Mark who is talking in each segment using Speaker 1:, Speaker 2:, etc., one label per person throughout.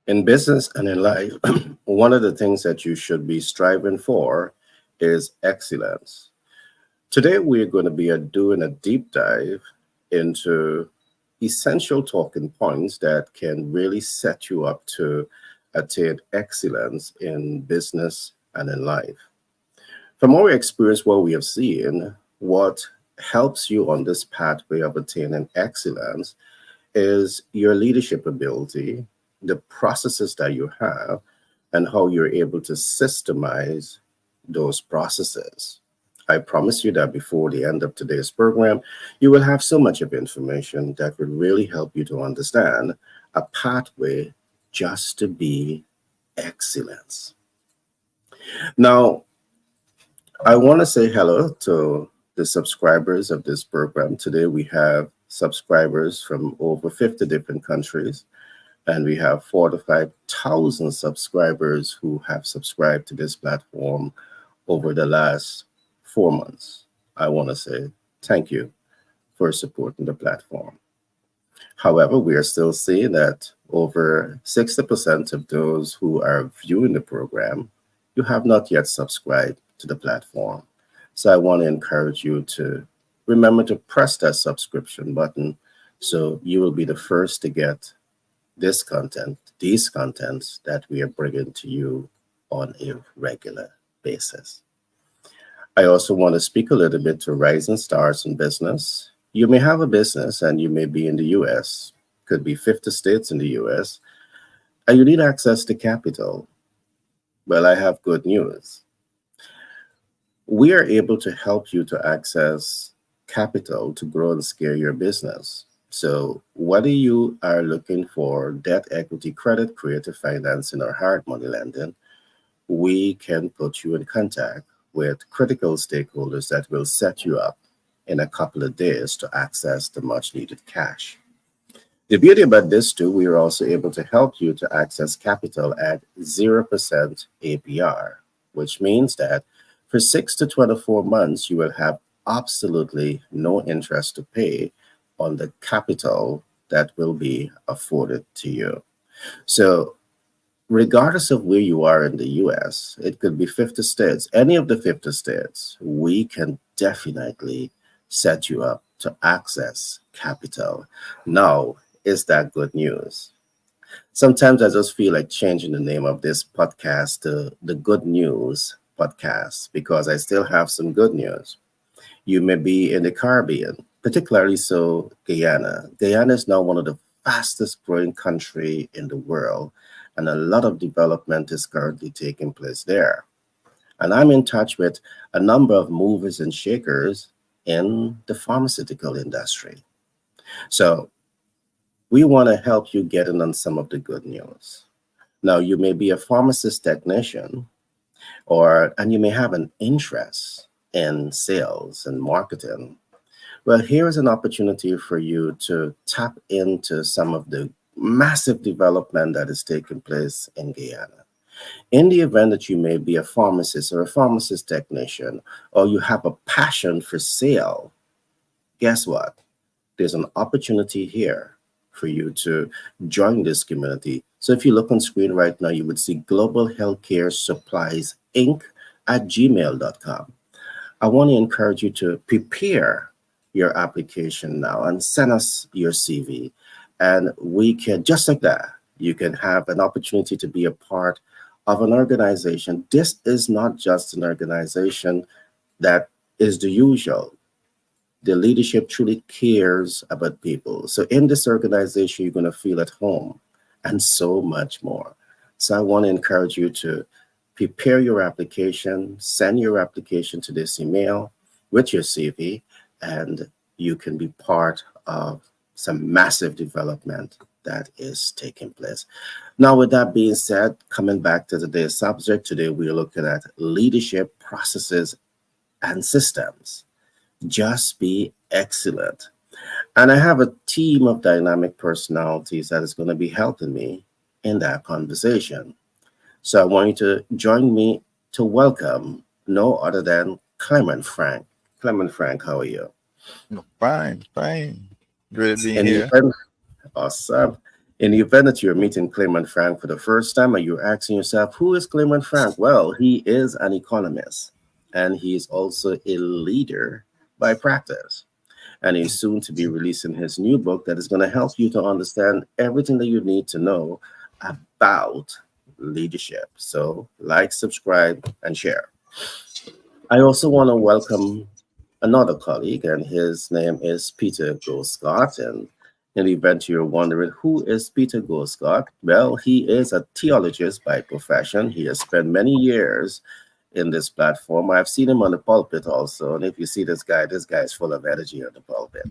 Speaker 1: In business and in life, one of the things that you should be striving for is excellence. Today, we're going to be doing a deep dive into essential talking points that can really set you up to attain excellence in business and in life. From our experience, what we have seen, what helps you on this pathway of attaining excellence is your leadership ability, the processes that you have, and how you're able to systemize those processes. I promise you that before the end of today's program, you will have so much of information that will really help you to understand a pathway just to be excellence. Now, I want to say hello to the subscribers of this program. Today, we have subscribers from over 50 different countries, and we have 4 to 5,000 subscribers who have subscribed to this platform over the last 4 months. I want to say thank you for supporting the platform. However, we are still seeing that over 60% of those who are viewing the program, you have not yet subscribed to the platform. So I want to encourage you to remember to press that subscription button so you will be the first to get this content, these contents that we are bringing to you on a regular basis. I also want to speak a little bit to rising stars in business. You may have a business and you may be in the US, could be 50 states in the US, and you need access to capital. Well, I have good news. We are able to help you to access capital to grow and scale your business. So whether you are looking for debt, equity, credit, creative financing, or hard money lending, we can put you in contact with critical stakeholders that will set you up in a couple of days to access the much needed cash. The beauty about this too, we are also able to help you to access capital at 0% APR, which means that for 6 to 24 months, you will have absolutely no interest to pay on the capital that will be afforded to you. So regardless of where you are in the US, it could be 50 states, any of the 50 states, we can definitely set you up to access capital. Now, is that good news? Sometimes I just feel like changing the name of this podcast to the Good News Podcast because I still have some good news. You may be in the Caribbean, particularly so Guyana. Guyana is now one of the fastest growing country in the world, and a lot of development is currently taking place there. And I'm in touch with a number of movers and shakers in the pharmaceutical industry. So we want to help you get in on some of the good news. Now, you may be a pharmacist technician, and you may have an interest in sales and marketing. Well, here is an opportunity for you to tap into some of the massive development that is taking place in Guyana. In the event that you may be a pharmacist or a pharmacist technician, or you have a passion for sale, guess what? There's an opportunity here for you to join this community. So if you look on screen right now, you would see Global Healthcare Supplies Inc. at gmail.com. I want to encourage you to prepare your application now and send us your CV. And we can, just like that, you can have an opportunity to be a part of an organization. This is not just an organization that is the usual. The leadership truly cares about people. So in this organization, you're going to feel at home and so much more. So I want to encourage you to prepare your application, send your application to this email with your CV, and you can be part of some massive development that is taking place. Now, with that being said, coming back to today's subject, today we're looking at leadership processes and systems. Just be excellent. And I have a team of dynamic personalities that is going to be helping me in that conversation. So I want you to join me to welcome no other than Clement Frank. Clement Frank, how are you?
Speaker 2: Fine, fine. Great being
Speaker 1: In the
Speaker 2: here.
Speaker 1: event, awesome. In the event that you're meeting Clement Frank for the first time and you're asking yourself, who is Clement Frank? Well, he is an economist and he's also a leader by practice. And he's soon to be releasing his new book that is going to help you to understand everything that you need to know about leadership. So, like, subscribe, and share. I also want to welcome another colleague, and his name is Peter Go Scott. And in the event you're wondering who is Peter Go Scott, well, he is a theologist by profession. He has spent many years in this platform. I've seen him on the pulpit also. And if you see this guy is full of energy on the pulpit.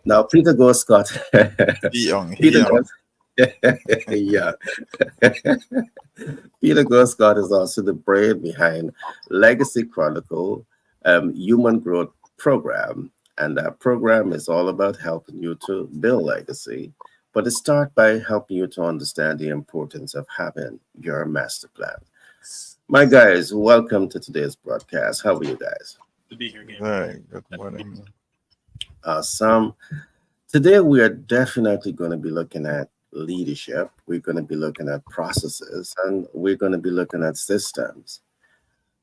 Speaker 1: Now, Peter Go Scott,
Speaker 2: He
Speaker 1: Peter
Speaker 2: young.
Speaker 1: goes, yeah, Peter Go Scott is also the brain behind Legacy Chronicle, human growth program. And that program is all about helping you to build legacy. But it starts by helping you to understand the importance of having your master plan. My guys, welcome to today's broadcast. How are you guys?
Speaker 3: To be here, Gabriel.
Speaker 2: Very good morning.
Speaker 1: Awesome. Today, we are definitely going to be looking at leadership. We're going to be looking at processes and we're going to be looking at systems.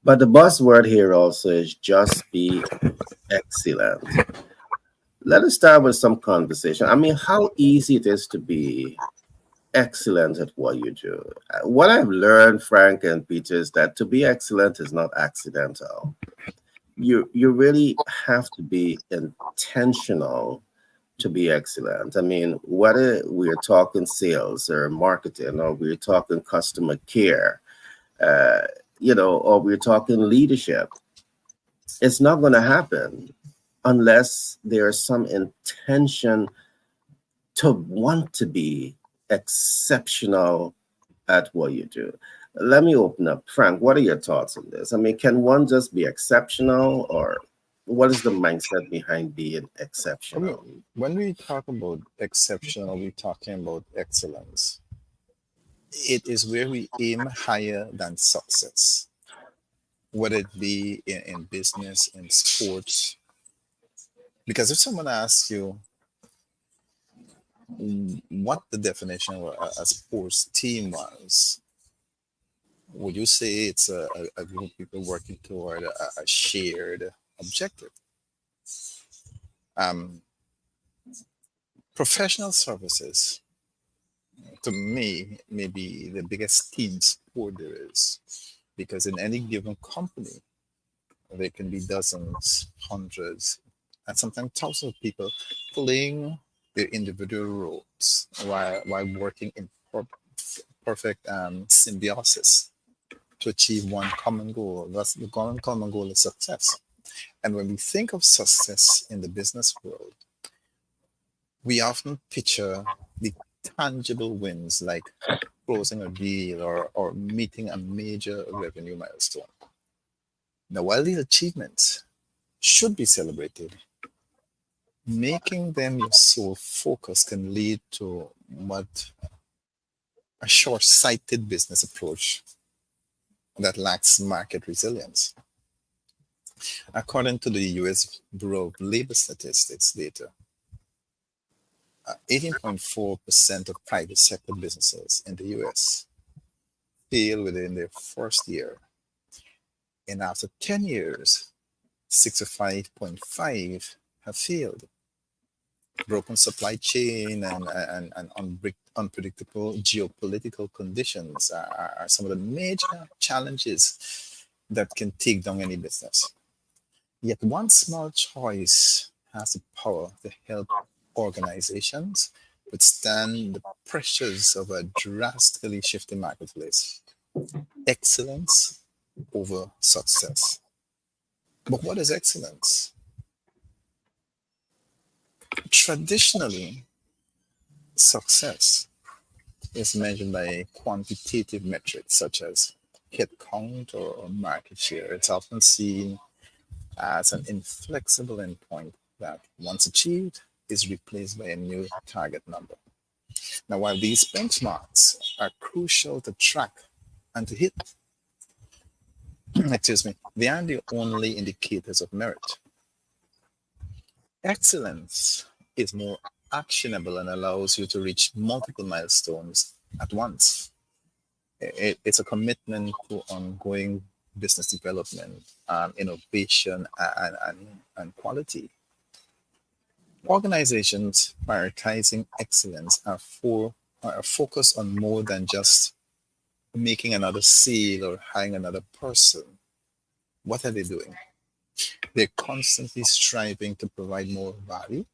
Speaker 1: But the buzzword here also is just be excellent. Let us start with some conversation. I mean, how easy it is to be excellent at what you do. What I've learned, Frank and Peter, is that to be excellent is not accidental. You really have to be intentional to be excellent. I mean, whether we're talking sales or marketing, or we're talking customer care, uh, or we're talking leadership, it's not going to happen unless there's some intention to want to be exceptional at what you do. Let me open up. Frank, what are your thoughts on this? I mean, can one just be exceptional, or what is the mindset behind being
Speaker 2: I mean,
Speaker 1: exceptional?
Speaker 2: when we talk about exceptional, we're talking about excellence. It is where we aim higher than success, whether it be in business, in sports. Because if someone asks you what the definition of a sports team was, would you say it's a group of people working toward a shared objective? Um, Professional services, to me, may be the biggest team sport there is. Because in any given company, there can be dozens, hundreds, and sometimes thousands of people playing their individual roles while working in perfect symbiosis to achieve one common goal. That's the common goal is success. And when we think of success in the business world, we often picture the tangible wins like closing a deal or meeting a major revenue milestone. Now, while these achievements should be celebrated, making them your sole focus can lead to what a short sighted business approach that lacks market resilience. According to the US Bureau of Labor Statistics data, 18.4% of private sector businesses in the US fail within their first year. And after 10 years, 65.5 have failed. Broken supply chain and unpredictable geopolitical conditions are some of the major challenges that can take down any business. Yet one small choice has the power to help organizations withstand the pressures of a drastically shifting marketplace. Excellence over success. But what is excellence? Traditionally, success is measured by quantitative metrics such as hit count or market share. It's often seen as an inflexible endpoint that, once achieved, is replaced by a new target number. Now, while these benchmarks are crucial to track and to hit, excuse me, they aren't the only indicators of merit. Excellence is more actionable and allows you to reach multiple milestones at once. It's a commitment to ongoing business development, innovation, and quality. Organizations prioritizing excellence are focused on more than just making another sale or hiring another person. What are they doing? They're constantly striving to provide more value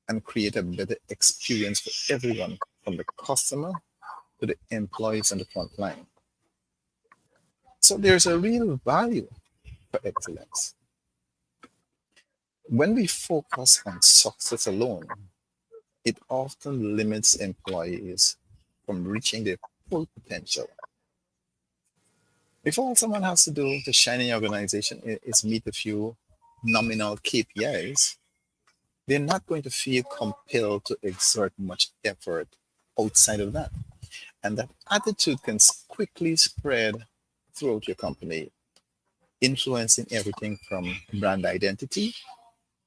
Speaker 2: and create a better experience for everyone, from the customer to the employees on the front line. So there's a real value for excellence. When we focus on success alone, it often limits employees from reaching their full potential. If all someone has to do to shine in your organization is meet a few nominal KPIs, they're not going to feel compelled to exert much effort outside of that. And that attitude can quickly spread throughout your company, influencing everything from brand identity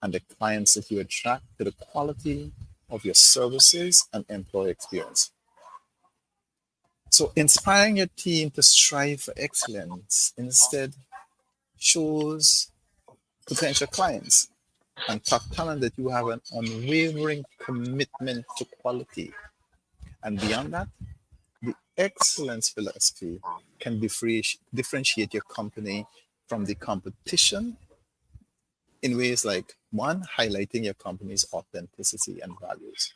Speaker 2: and the clients that you attract to the quality of your services and employee experience. So, inspiring your team to strive for excellence instead shows potential clients and top talent that you have an unwavering commitment to quality. And beyond that, the excellence philosophy can differentiate your company from the competition in ways like one, highlighting your company's authenticity and values.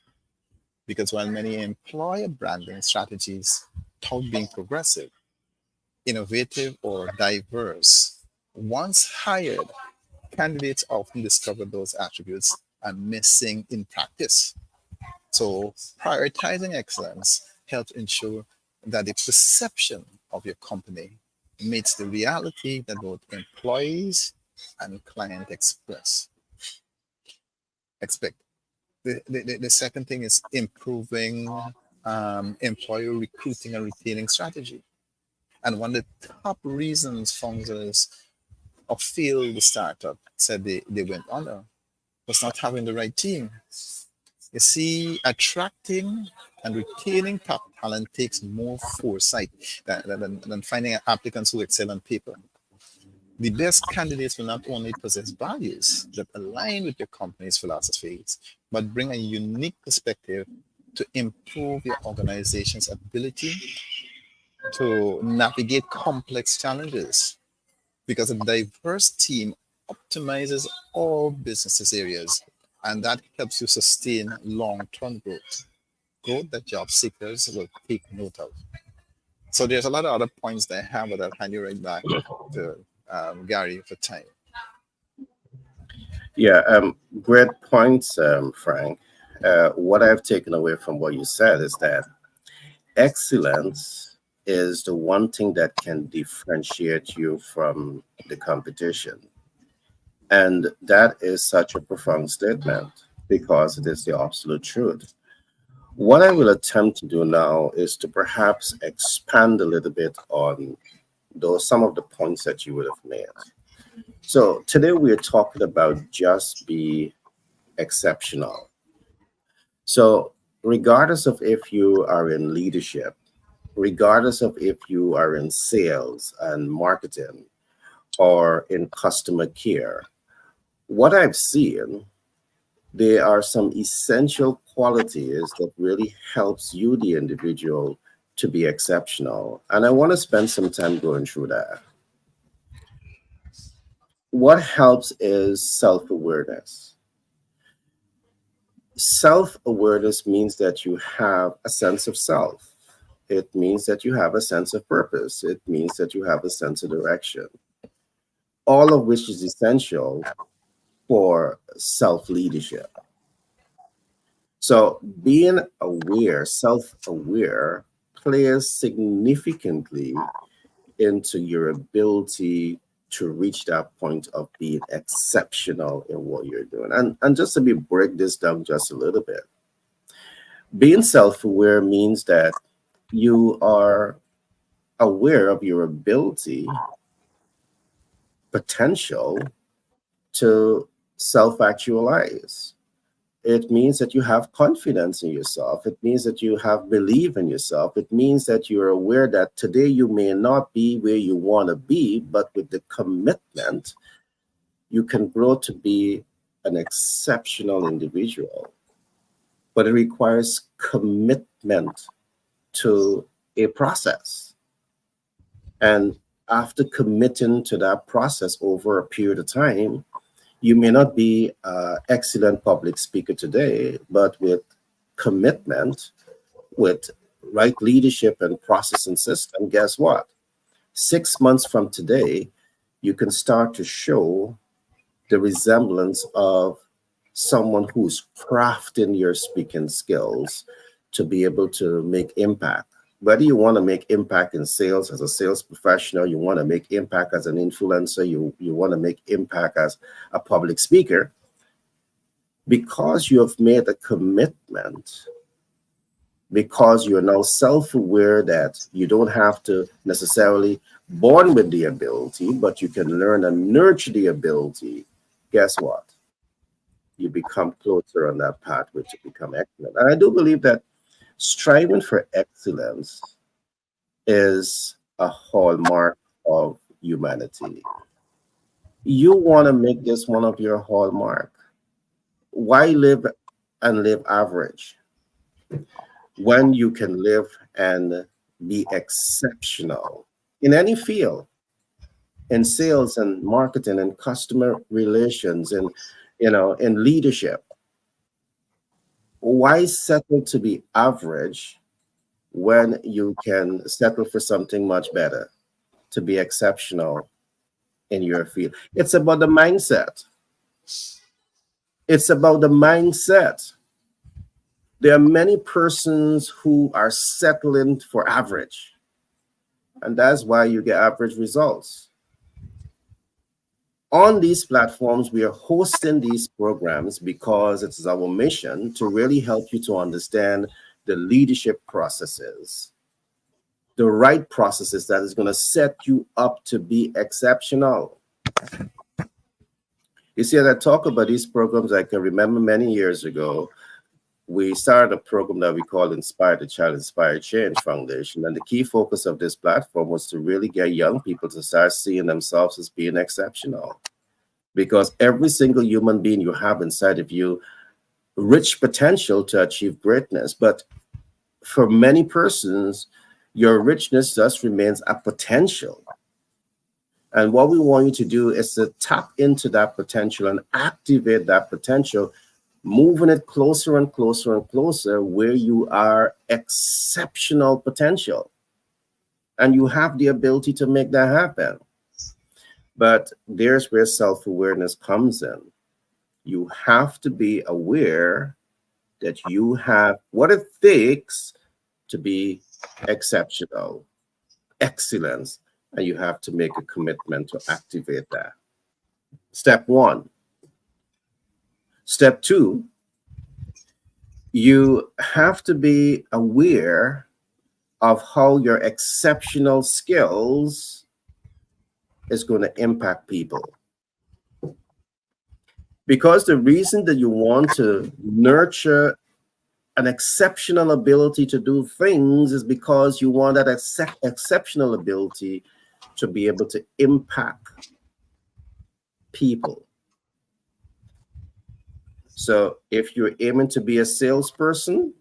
Speaker 2: Because while many employer branding strategies tout being progressive, innovative, or diverse, once hired, candidates often discover those attributes are missing in practice. So, prioritizing excellence helps ensure that the perception of your company meets the reality that both employees and client expect. The second thing is improving employee recruiting and retaining strategy. And one of the top reasons founders of failed startup said they went under was not having the right team. You see, attracting and retaining top talent takes more foresight than finding applicants who excel on paper. The best candidates will not only possess values that align with your company's philosophies, but bring a unique perspective to improve your organization's ability to navigate complex challenges. Because a diverse team optimizes all business areas, and that helps you sustain long-term growth that job seekers will take note of. So there's a lot of other points that I have, but I'll hand you right back to Gary for time.
Speaker 1: Yeah, great points, Frank. What I've taken away from what you said is that excellence is the one thing that can differentiate you from the competition. And that is such a profound statement because it is the absolute truth. What I will attempt to do now is to perhaps expand a little bit on those some of the points that you would have made. So today we are talking about just be exceptional. So regardless of if you are in leadership, regardless of if you are in sales and marketing or in customer care, what I've seen, there are some essential qualities that really helps you, the individual, to be exceptional. And I want to spend some time going through that. What helps is self-awareness. Self-awareness means that you have a sense of self. It means that you have a sense of purpose. It means that you have a sense of direction, all of which is essential for self-leadership. So being aware, self-aware, plays significantly into your ability to reach that point of being exceptional in what you're doing. And just to be break this down just a little bit, being self-aware means that you are aware of your ability, potential to self-actualize. It means that you have confidence in yourself. It means that you have belief in yourself. It means that you're aware that today you may not be where you want to be, but with the commitment, you can grow to be an exceptional individual. But it requires commitment to a process. And after committing to that process over a period of time, you may not be an excellent public speaker today, but with commitment, with right leadership and process and system, guess what? 6 months from today, you can start to show the resemblance of someone who's crafting your speaking skills to be able to make impact. Whether you want to make impact in sales as a sales professional, you want to make impact as an influencer, you want to make impact as a public speaker, because you have made a commitment, because you're now self-aware that you don't have to necessarily born with the ability, but you can learn and nurture the ability, guess what? You become closer on that pathway to become excellent. And I do believe that striving for excellence is a hallmark of humanity. You want to make this one of your hallmark. Why live and live average when you can live and be exceptional in any field, in sales and marketing and customer relations and in leadership? Why settle to be average when you can settle for something much better, to be exceptional in your field? It's about the mindset. It's about the mindset. There are many persons who are settling for average, and that's why you get average results. On these platforms, we are hosting these programs because it's our mission to really help you to understand the leadership processes, the right processes that is going to set you up to be exceptional. You see, as I talk about these programs, I can remember many years ago, we started a program that we called Inspire the Child, Inspire Change Foundation. And the key focus of this platform was to really get young people to start seeing themselves as being exceptional. Because every single human being you have inside of you, rich potential to achieve greatness. But for many persons, your richness just remains a potential. And what we want you to do is to tap into that potential and activate that potential, moving it closer and closer and closer where you are exceptional potential. And you have the ability to make that happen. But there's where self-awareness comes in. You have to be aware that you have what it takes to be exceptional, excellence, and you have to make a commitment to activate that. Step one. Step two, you have to be aware of how your exceptional skills is going to impact people. Because the reason that you want to nurture an exceptional ability to do things is because you want that exceptional ability to be able to impact people. So if you're aiming to be a salesperson,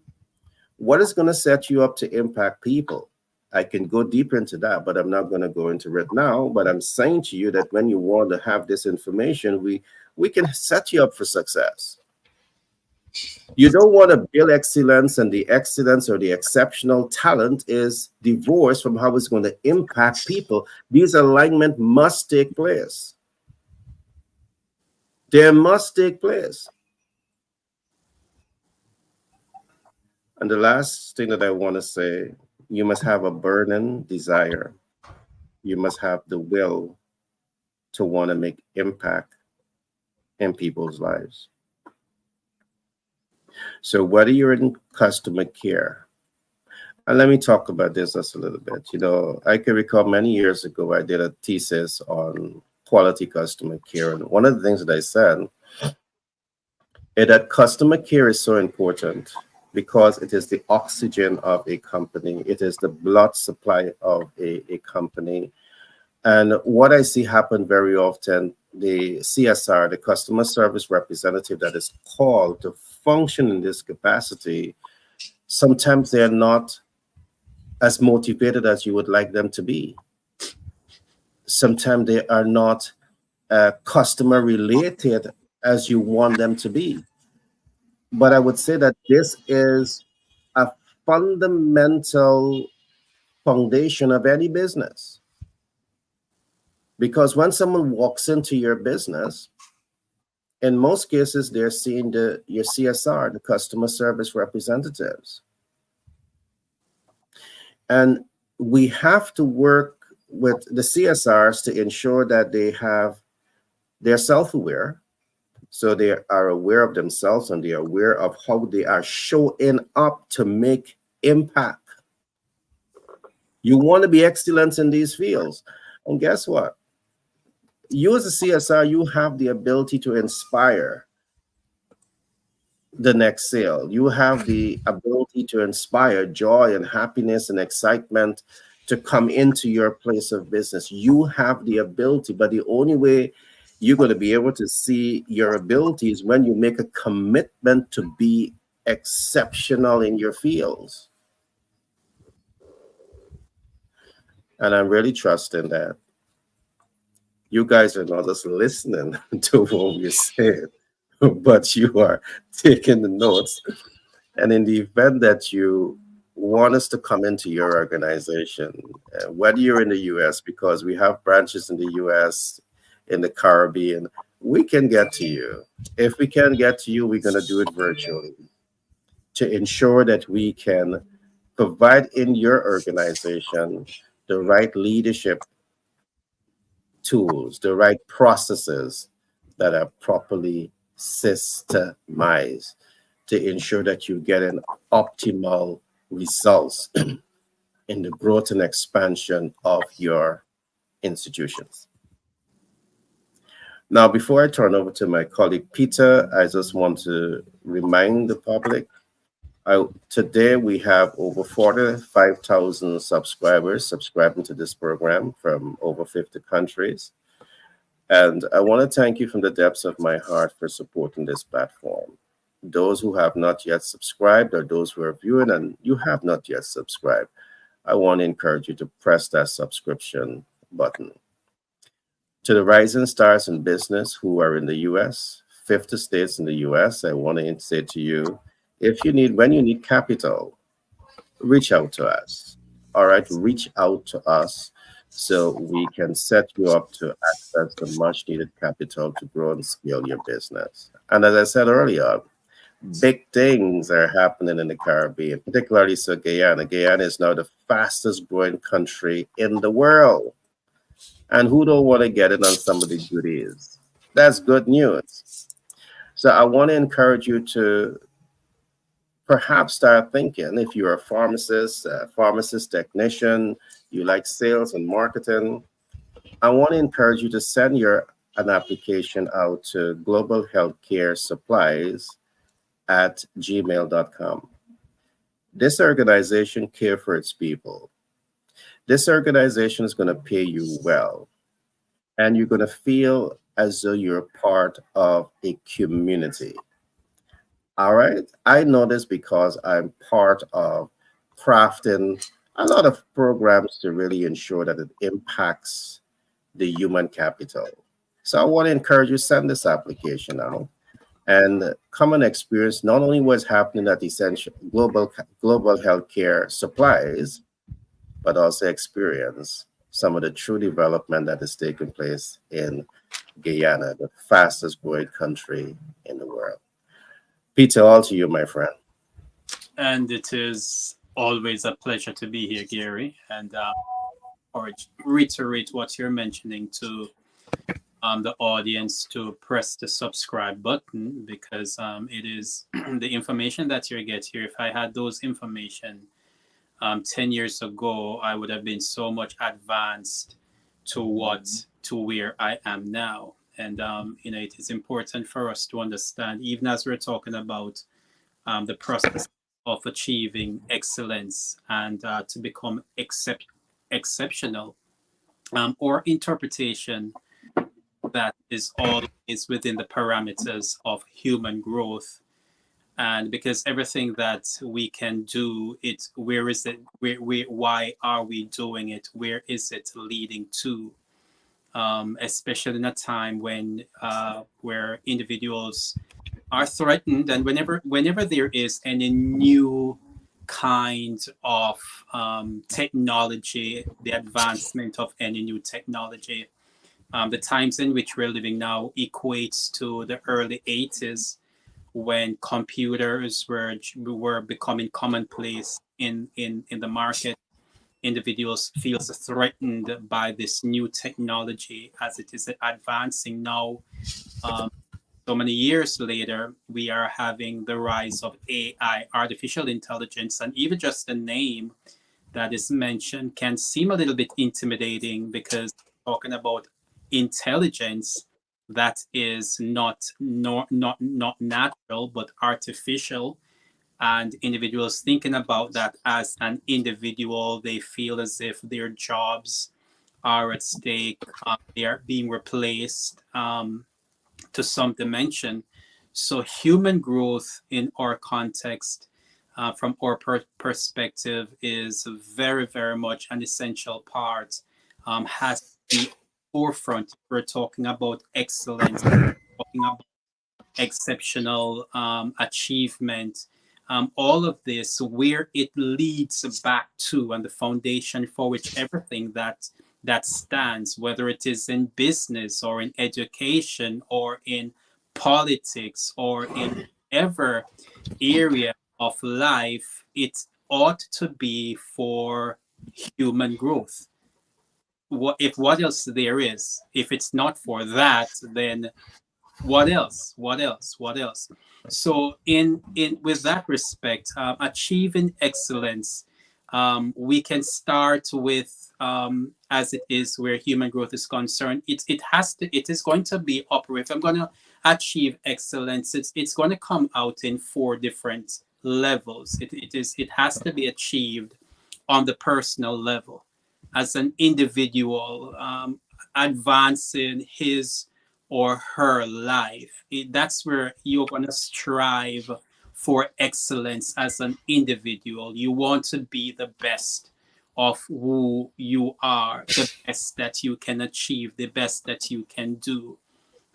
Speaker 1: what is going to set you up to impact people? I can go deeper into that, but I'm not going to go into it now. But I'm saying to you that when you want to have this information, we can set you up for success. You don't want to build excellence, and the excellence or the exceptional talent is divorced from how it's going to impact people. These alignment must take place. They must take place. And the last thing that I want to say, you must have a burning desire. You must have the will to want to make impact in people's lives. So whether you're in customer care, and let me talk about this just a little bit. I can recall many years ago, I did a thesis on quality customer care. And one of the things that I said That customer care is so important because it is the oxygen of a company, it is the blood supply of a company. And what I see happen very often, the CSR, the customer service representative that is called to function in this capacity, sometimes they're not as motivated as you would like them to be. Sometimes they are not customer related as you want them to be. But I would say that this is a fundamental foundation of any business. Because when someone walks into your business, in most cases, they're seeing your CSR, the customer service representatives. And we have to work with the CSRs to ensure that they're self-aware. So they are aware of themselves and they are aware of how they are showing up to make impact. You want to be excellent in these fields. And guess what? You as a CSR, you have the ability to inspire the next sale. You have the ability to inspire joy and happiness and excitement to come into your place of business. You have the ability, but the only way you're going to be able to see your abilities when you make a commitment to be exceptional in your fields. And I'm really trusting that you guys are not just listening to what we're saying, but you are taking the notes. And in the event that you want us to come into your organization, whether you're in the US, because we have branches in the US, in the Caribbean, we can get to you. If we can get to you, we're going to do it virtually to ensure that we can provide in your organization the right leadership tools, the right processes that are properly systemized to ensure that you get an optimal results in the growth and expansion of your institutions. Now, before I turn over to my colleague Peter, I just want to remind the public today we have over 45,000 subscribers subscribing to this program from over 50 countries. And I want to thank you from the depths of my heart for supporting this platform. Those who have not yet subscribed or those who are viewing and you have not yet subscribed, I want to encourage you to press that subscription button. To the rising stars in business who are in the US, 50 states in the US, I want to say to you, when you need capital, reach out to us. All right, reach out to us so we can set you up to access the much needed capital to grow and scale your business. And as I said earlier, big things are happening in the Caribbean, particularly so Guyana. Guyana is now the fastest growing country in the world. And who don't want to get in on some of the goodies? That's good news. So I want to encourage you to perhaps start thinking if you're a pharmacist technician, you like sales and marketing. I want to encourage you to send an application out to Global Healthcare Supplies at gmail.com. This organization care for its people. This organization is going to pay you well, and you're going to feel as though you're part of a community. All right. I know this because I'm part of crafting a lot of programs to really ensure that it impacts the human capital. So I want to encourage you send this application out and come and experience not only what's happening at Essential Global Healthcare Supplies, but also experience some of the true development that is taking place in Guyana, the fastest growing country in the world. Peter, all to you, my friend.
Speaker 3: And it is always a pleasure to be here, Gary. And or reiterate what you're mentioning to the audience to press the subscribe button because it is the information that you get here. If I had those information 10 years ago, I would have been so much advanced to where I am now. And it is important for us to understand, even as we're talking about the process of achieving excellence and to become exceptional, or interpretation that is always within the parameters of human growth. And because everything that we can do, it where is it, why are we doing it, where is it leading to, especially in a time when where individuals are threatened, and whenever there is any new kind of technology, the advancement of any new technology, the times in which we're living now equates to the early 80s, when computers were becoming commonplace in the market. Individuals feels threatened by this new technology as it is advancing now. Um, so many years later, we are having the rise of AI, artificial intelligence, and even just the name that is mentioned can seem a little bit intimidating, because talking about intelligence that is not natural but artificial, and individuals thinking about that as an individual, they feel as if their jobs are at stake. They are being replaced to some dimension. So human growth in our context, from our perspective, is very, very much an essential part. Has to be forefront. We're talking about excellence, talking about exceptional achievement. All of this, where it leads back to, and the foundation for which everything that stands, whether it is in business or in education or in politics or in whatever area of life, it ought to be for human growth. What else there is? If it's not for that, then what else? What else? What else? So, in with that respect, achieving excellence, we can start with, as it is where human growth is concerned. It is going to be operate. If I'm going to achieve excellence, it's going to come out in four different levels. It has to be achieved on the personal level, as an individual, advancing his or her life. That's where you're going to strive for excellence as an individual. You want to be the best of who you are, the best that you can achieve, the best that you can do.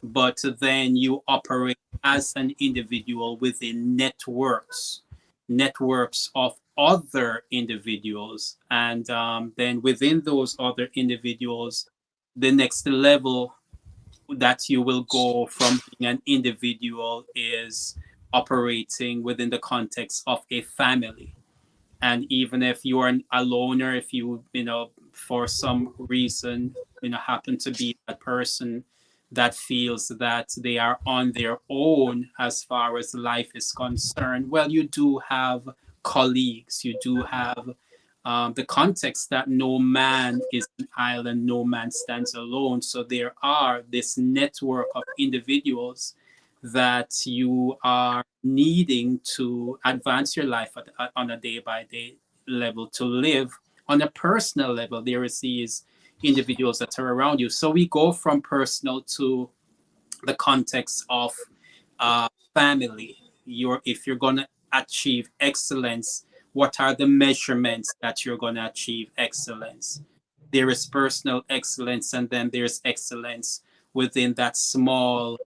Speaker 3: But then you operate as an individual within networks of other individuals. And then within those other individuals, the next level that you will go from being an individual is operating within the context of a family. And even if you are a loner, if for some reason happen to be a person that feels that they are on their own as far as life is concerned, well, you do have colleagues, you do have the context that no man is an island, no man stands alone. So there are this network of individuals that you are needing to advance your life on a day by day level, to live on a personal level. There is these individuals that are around you. So we go from personal to the context of family. If you're going to achieve excellence, what are the measurements that you're going to achieve excellence? There is personal excellence, and then there's excellence within that small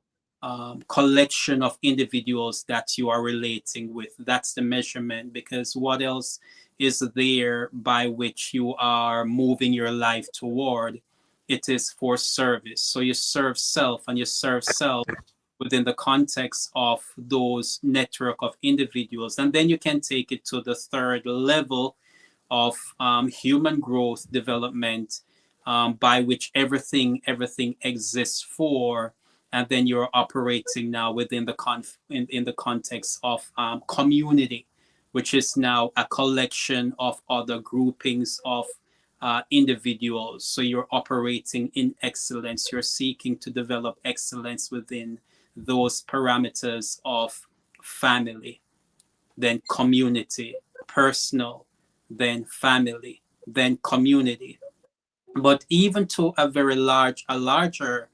Speaker 3: collection of individuals that you are relating with. That's the measurement, because what else is there by which you are moving your life toward? It is for service. So you serve self, and you serve self within the context of those network of individuals. And then you can take it to the third level of human growth development, by which everything exists for. And then you're operating now within the in the context of community, which is now a collection of other groupings of individuals. So you're operating in excellence. You're seeking to develop excellence within those parameters of family, then community, personal, then family, then community. But even to a larger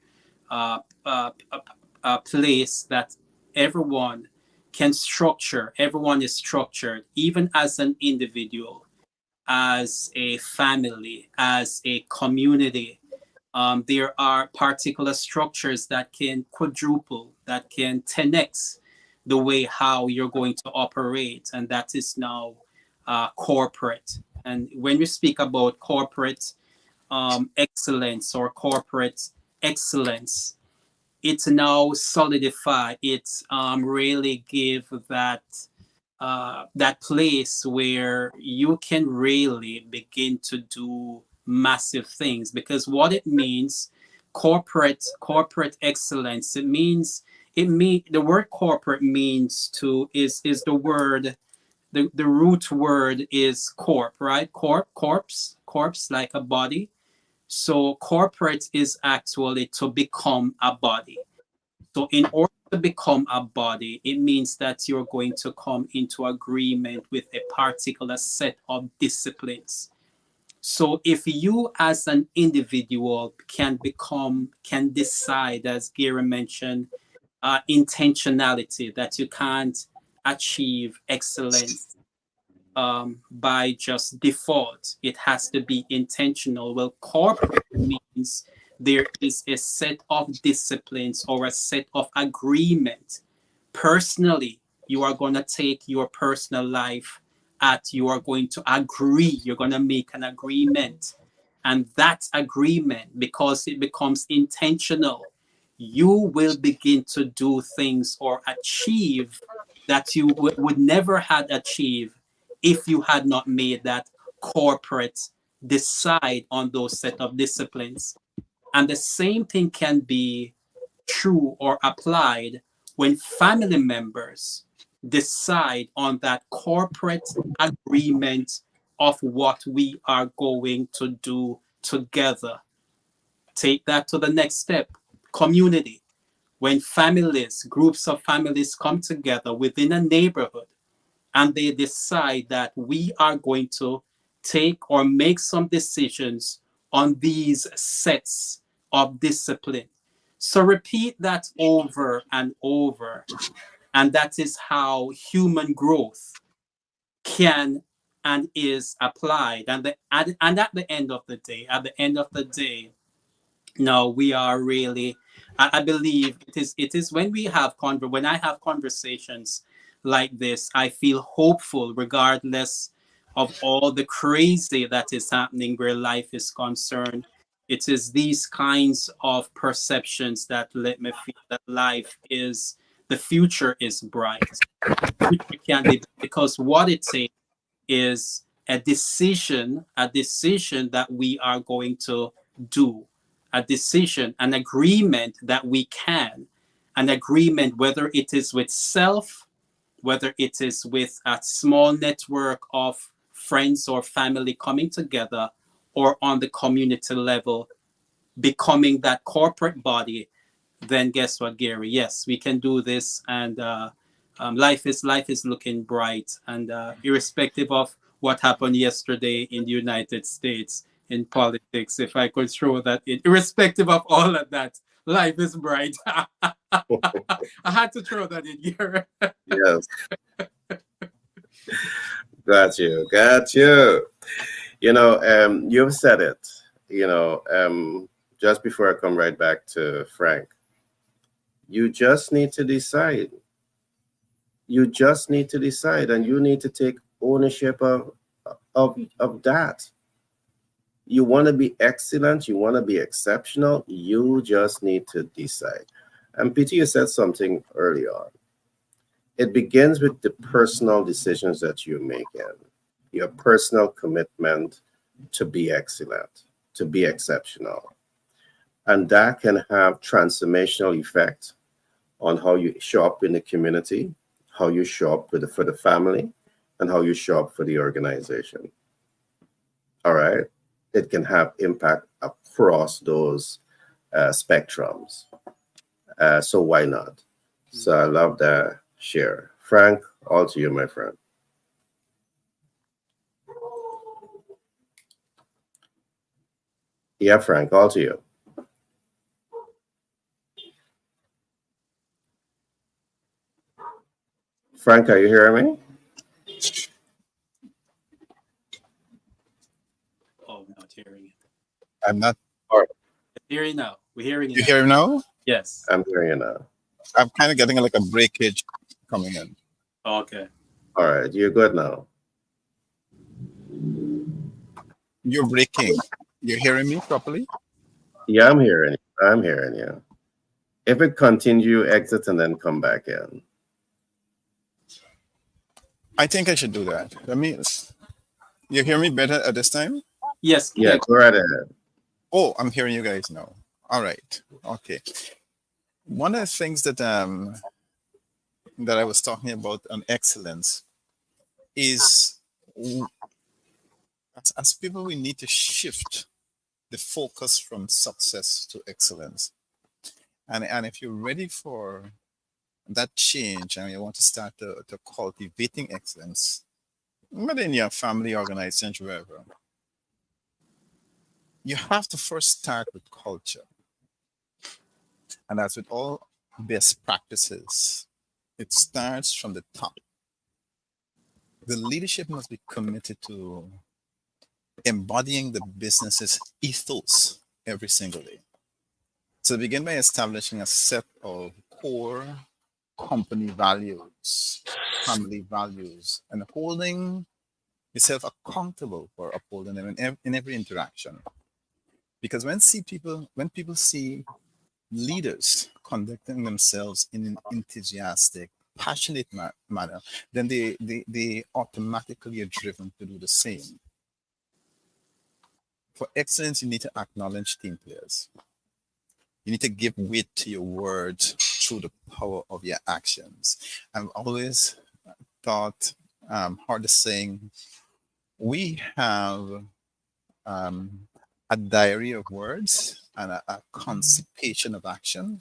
Speaker 3: uh, uh, place that everyone can structure, everyone is structured, even as an individual, as a family, as a community. There are particular structures that can quadruple, that can 10x the way how you're going to operate, and that is now corporate. And when we speak about corporate excellence or corporate excellence, it's now solidify. It's really give that that place where you can really begin to do massive things, because what it means, corporate excellence, the word corporate means to is the word, the root word is corp, right? Corpse, like a body. So corporate is actually to become a body. So in order to become a body, it means that you're going to come into agreement with a particular set of disciplines. So if you as an individual can decide, as Gary mentioned, intentionality, that you can't achieve excellence by just default. It has to be intentional. Well, corporate means there is a set of disciplines or a set of agreement. Personally, you are going to take your personal life at, you are going to agree, you're going to make an agreement. And that agreement, because it becomes intentional, you will begin to do things or achieve that you would never had achieved if you had not made that corporate decide on those set of disciplines. And the same thing can be true or applied when family members decide on that corporate agreement of what we are going to do together. Take that to the next step. Community. When families, groups of families come together within a neighborhood and they decide that we are going to take or make some decisions on these sets of discipline. So repeat that over and over. And that is how human growth can and is applied. And at the end of the day, no, we are really, I believe it is when when I have conversations like this, I feel hopeful regardless of all the crazy that is happening where life is concerned. It is these kinds of perceptions that let me feel that the future is bright. Future can be, because what it takes is a decision that we are going to do, a decision, an agreement that we can, an agreement, whether it is with self, whether it is with a small network of friends or family coming together, or on the community level, becoming that corporate body. Then guess what, Gary? Yes, we can do this, and life is looking bright. And irrespective of what happened yesterday in the United States in politics, if I could throw that in, irrespective of all of that, life is bright. I had to throw that in here.
Speaker 1: Yes, got you, got you. You've said it. Just before I come right back to Frank, you just need to decide. You just need to decide, and you need to take ownership of that. You want to be excellent, you want to be exceptional, you just need to decide. And Peter, you said something early on. It begins with the personal decisions that you make, in your personal commitment to be excellent, to be exceptional. And that can have transformational effect on how you show up in the community, how you show up for the family, and how you show up for the organization. All right. it can have impact across those spectrums. So why not? So I love that share. Frank, all to you, my friend. Yeah, Frank, all to you. Frank, are you hearing me?
Speaker 3: Oh, I'm not hearing it.
Speaker 2: I'm not.
Speaker 1: All right,
Speaker 3: Hearing now. We're hearing you
Speaker 2: You
Speaker 3: now.
Speaker 2: hear now?
Speaker 3: Yes.
Speaker 1: I'm hearing you now.
Speaker 2: I'm kind of getting like a breakage coming in.
Speaker 3: Okay.
Speaker 1: All right, you're good now.
Speaker 2: You're breaking. You're hearing me properly?
Speaker 1: Yeah, I'm hearing you. I'm hearing you. If it continue, exit and then come back in.
Speaker 2: I think I should do that. Let me. You hear me better at this time?
Speaker 3: Yes.
Speaker 1: Yeah, go right ahead.
Speaker 2: Oh, I'm hearing you guys now. All right. Okay. One of the things that I was talking about on excellence is as people we need to shift the focus from success to excellence. And if you're ready for that change and you want to start to cultivating excellence, whether in your family, organization, wherever, you have to first start with culture. And as with all best practices, it starts from the top. The leadership must be committed to embodying the business's ethos every single day. So begin by establishing a set of core company values, family values, and holding yourself accountable for upholding them in every interaction. Because when people see leaders conducting themselves in an enthusiastic, passionate manner, then they automatically are driven to do the same. For excellence, you need to acknowledge team players. You need to give weight to your words through the power of your actions. I've always thought, heard the saying, we have um, a diary of words and a constipation of action.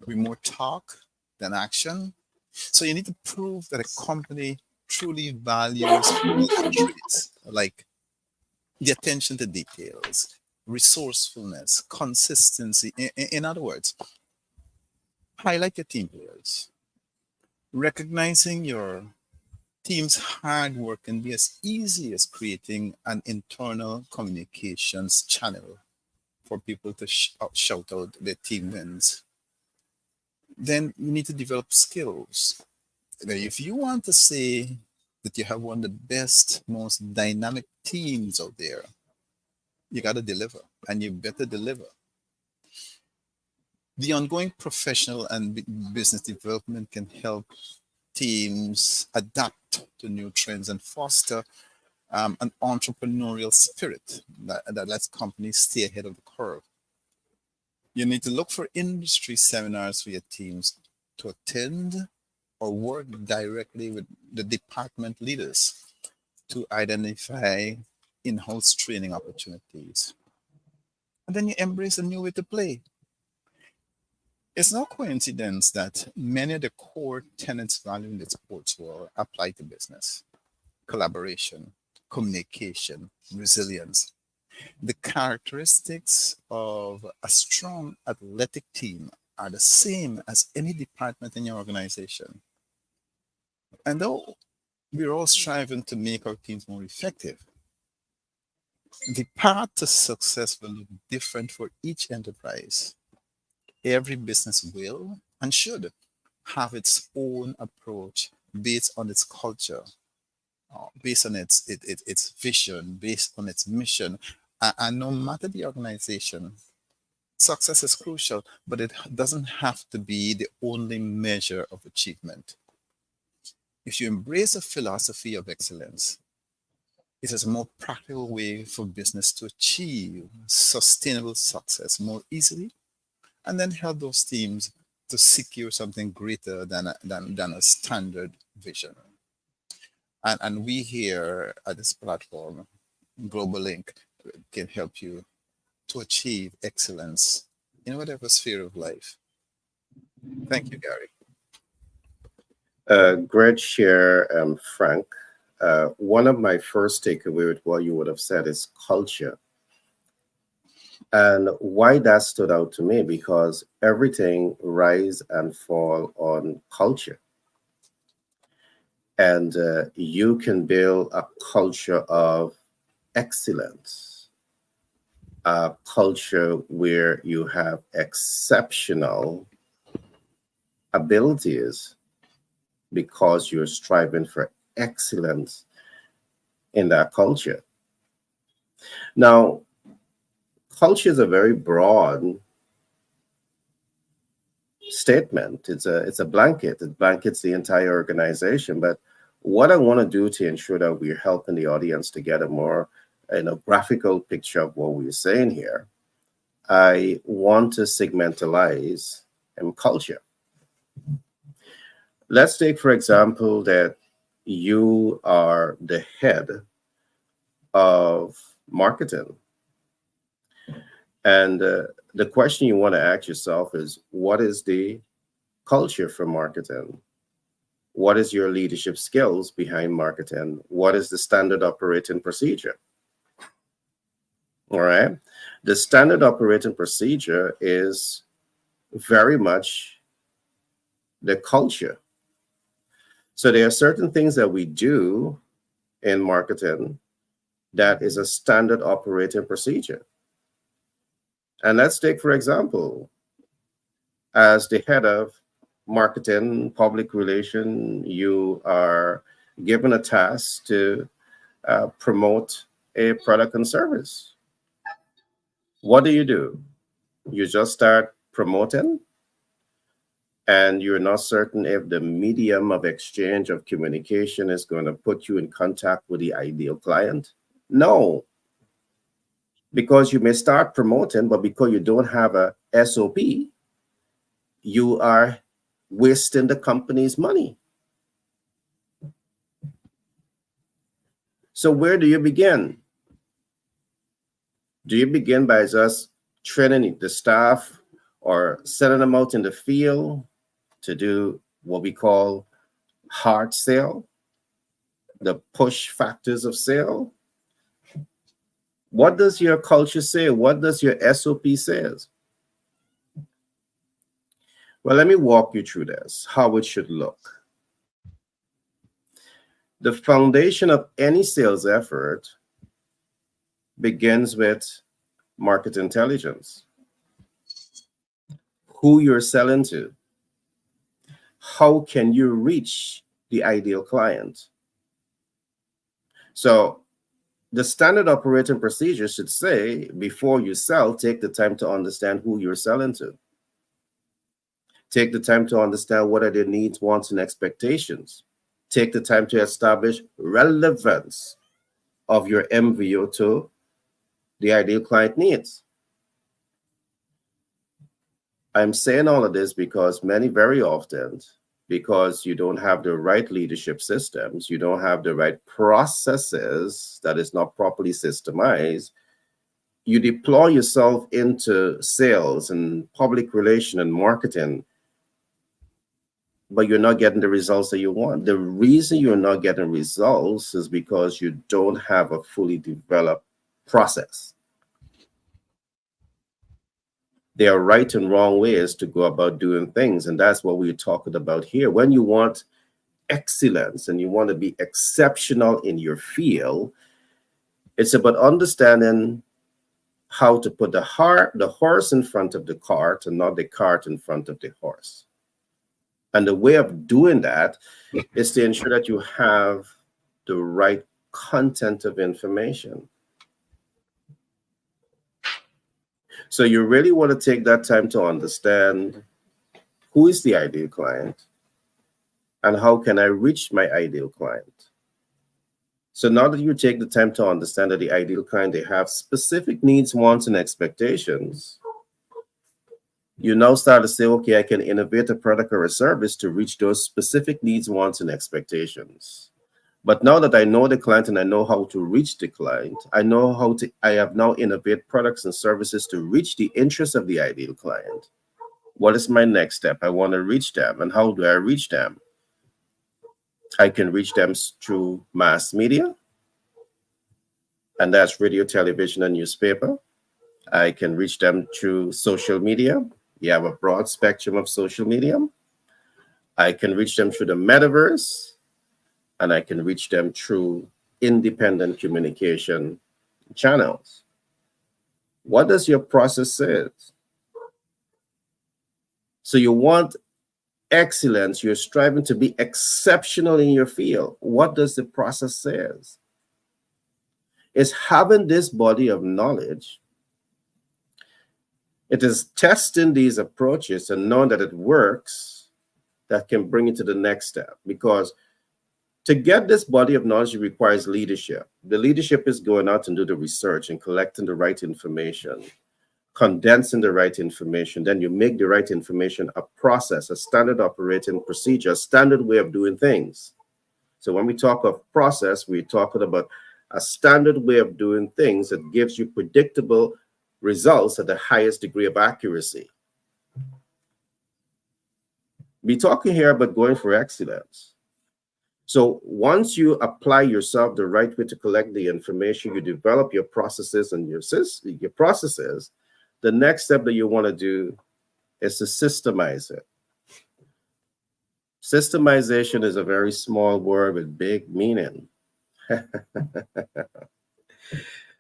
Speaker 2: We more talk than action. So you need to prove that a company truly values quality traits like the attention to details, resourcefulness, consistency. In other words, highlight your team players. Recognizing your team's hard work can be as easy as creating an internal communications channel for people to shout out their team wins. Then you need to develop skills. Now, if you want to say that you have one of the best, most dynamic teams out there, you got to deliver and you better deliver. The ongoing professional and business development can help teams adapt to new trends and foster an entrepreneurial spirit that lets companies stay ahead of the curve. You need to look for industry seminars for your teams to attend or work directly with the department leaders to identify in-house training opportunities. And then you embrace a new way to play. It's no coincidence that many of the core tenets valued in the sports world apply to business: collaboration, communication, resilience. The characteristics of a strong athletic team are the same as any department in your organization. And though we're all striving to make our teams more effective, the path to success will look different for each enterprise. Every business will and should have its own approach based on its culture, based on its vision, based on its mission. And no matter the organization, success is crucial, but it doesn't have to be the only measure of achievement. If you embrace a philosophy of excellence, it is a more practical way for business to achieve sustainable success more easily and then help those teams to secure something greater than a standard vision. And we here at this platform, Global Link, can help you to achieve excellence in whatever sphere of life. Thank you, Gary.
Speaker 1: Great share, Frank. One of my first takeaway with what you would have said is culture. And why that stood out to me, because everything rise and fall on culture. And you can build a culture of excellence, a culture where you have exceptional abilities because you're striving for excellence in that culture. Now, culture is a very broad statement. It's a blanket. It blankets the entire organization. But what I want to do to ensure that we're helping the audience to get a more graphical picture of what we're saying here, I want to segmentalize culture. Let's take, for example, that you are the head of marketing. And the question you want to ask yourself is, what is the culture for marketing? What is your leadership skills behind marketing? What is the standard operating procedure? All right. The standard operating procedure is very much the culture. So there are certain things that we do in marketing that is a standard operating procedure. And let's take, for example, as the head of marketing, public relation, you are given a task to promote a product and service. What do? You just start promoting, and you're not certain if the medium of exchange of communication is going to put you in contact with the ideal client. No, because you may start promoting, but because you don't have a SOP, you are wasting the company's money. So where do you begin? Do you begin by just training the staff or sending them out in the field to do what we call hard sale, the push factors of sale? What does your culture say? What does your SOP says? Well, let me walk you through this, how it should look. The foundation of any sales effort begins with market intelligence. Who you're selling to. How can you reach the ideal client? So the standard operating procedure should say, before you sell, take the time to understand who you're selling to. Take the time to understand what are their needs, wants, and expectations. Take the time to establish relevance of your MVO to the ideal client needs. I'm saying all of this because very often, because you don't have the right leadership systems, you don't have the right processes that is not properly systemized, you deploy yourself into sales and public relation and marketing, but you're not getting the results that you want. The reason you're not getting results is because you don't have a fully developed process. There are right and wrong ways to go about doing things, and that's what we're talking about here. When you want excellence and you want to be exceptional in your field, it's about understanding how to put the horse in front of the cart and not the cart in front of the horse. And the way of doing that is to ensure that you have the right content of information. So you really want to take that time to understand who is the ideal client and how can I reach my ideal client. So now that you take the time to understand that the ideal client, they have specific needs, wants, and expectations, you now start to say, okay, I can innovate a product or a service to reach those specific needs, wants, and expectations. But now that I know the client and I know how to reach the client, I have now innovate products and services to reach the interests of the ideal client. What is my next step? I want to reach them. And how do I reach them? I can reach them through mass media, and that's radio, television, and newspaper. I can reach them through social media. You have a broad spectrum of social media. I can reach them through the metaverse, and I can reach them through independent communication channels. What does your process say? So you want excellence, you're striving to be exceptional in your field. What does the process say? It's having this body of knowledge. It is testing these approaches and knowing that it works that can bring you to the next step. Because to get this body of knowledge, it requires leadership. The leadership is going out and do the research and collecting the right information, condensing the right information. Then you make the right information a process, a standard operating procedure, a standard way of doing things. So when we talk of process, we're talking about a standard way of doing things that gives you predictable results at the highest degree of accuracy. We're talking here about going for excellence. So once you apply yourself the right way to collect the information, you develop your processes and your processes, the next step that you want to do is to systemize it. Systemization is a very small word with big meaning.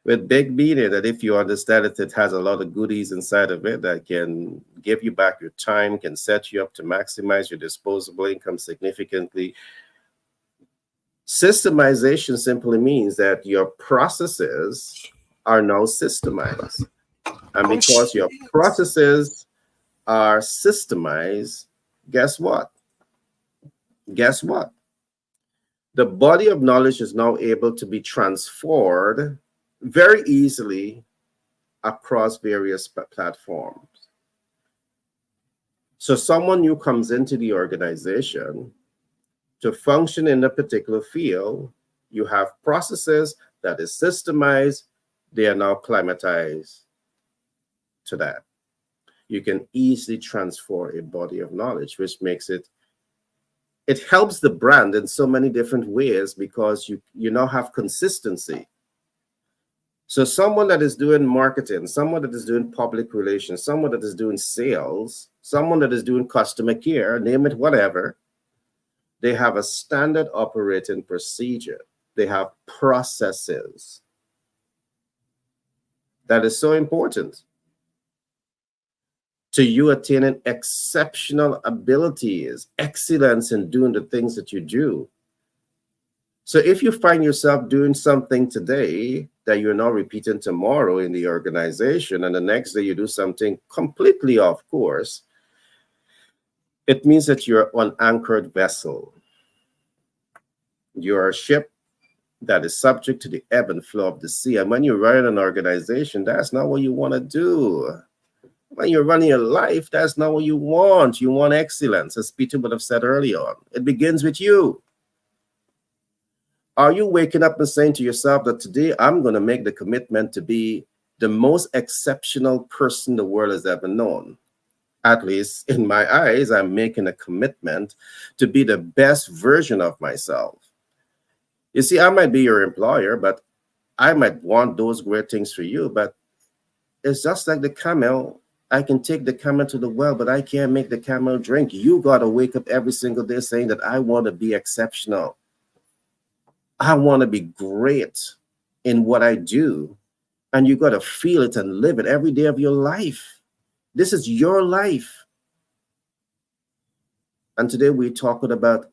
Speaker 1: With big meaning that if you understand it, it has a lot of goodies inside of it that can give you back your time, can set you up to maximize your disposable income significantly. Systemization simply means that your processes are now systemized. And because your processes are systemized, guess what? Guess what? The body of knowledge is now able to be transferred very easily across various platforms. So someone new comes into the organization to function in a particular field. You have processes that is systemized. They are now climatized to that. You can easily transfer a body of knowledge, which makes it helps the brand in so many different ways because you now have consistency. So someone that is doing marketing, someone that is doing public relations, someone that is doing sales, someone that is doing customer care, name it, whatever, they have a standard operating procedure. They have processes. That is so important to you attaining exceptional abilities, excellence in doing the things that you do. So if you find yourself doing something today that you're now repeating tomorrow in the organization, and the next day you do something completely off course, it means that you're an anchored vessel. You're a ship that is subject to the ebb and flow of the sea. And when you run an organization, that's not what you want to do. When you're running your life, that's not what you want. You want excellence, as Peter would have said earlier on. It begins with you. Are you waking up and saying to yourself that today I'm going to make the commitment to be the most exceptional person the world has ever known? At least in my eyes, I'm making a commitment to be the best version of myself. You see, I might be your employer, but I might want those great things for you. But it's just like the camel. I can take the camel to the well, but I can't make the camel drink. You got to wake up every single day saying that I want to be exceptional. I want to be great in what I do. And you got to feel it and live it every day of your life. This is your life. And today we're talking about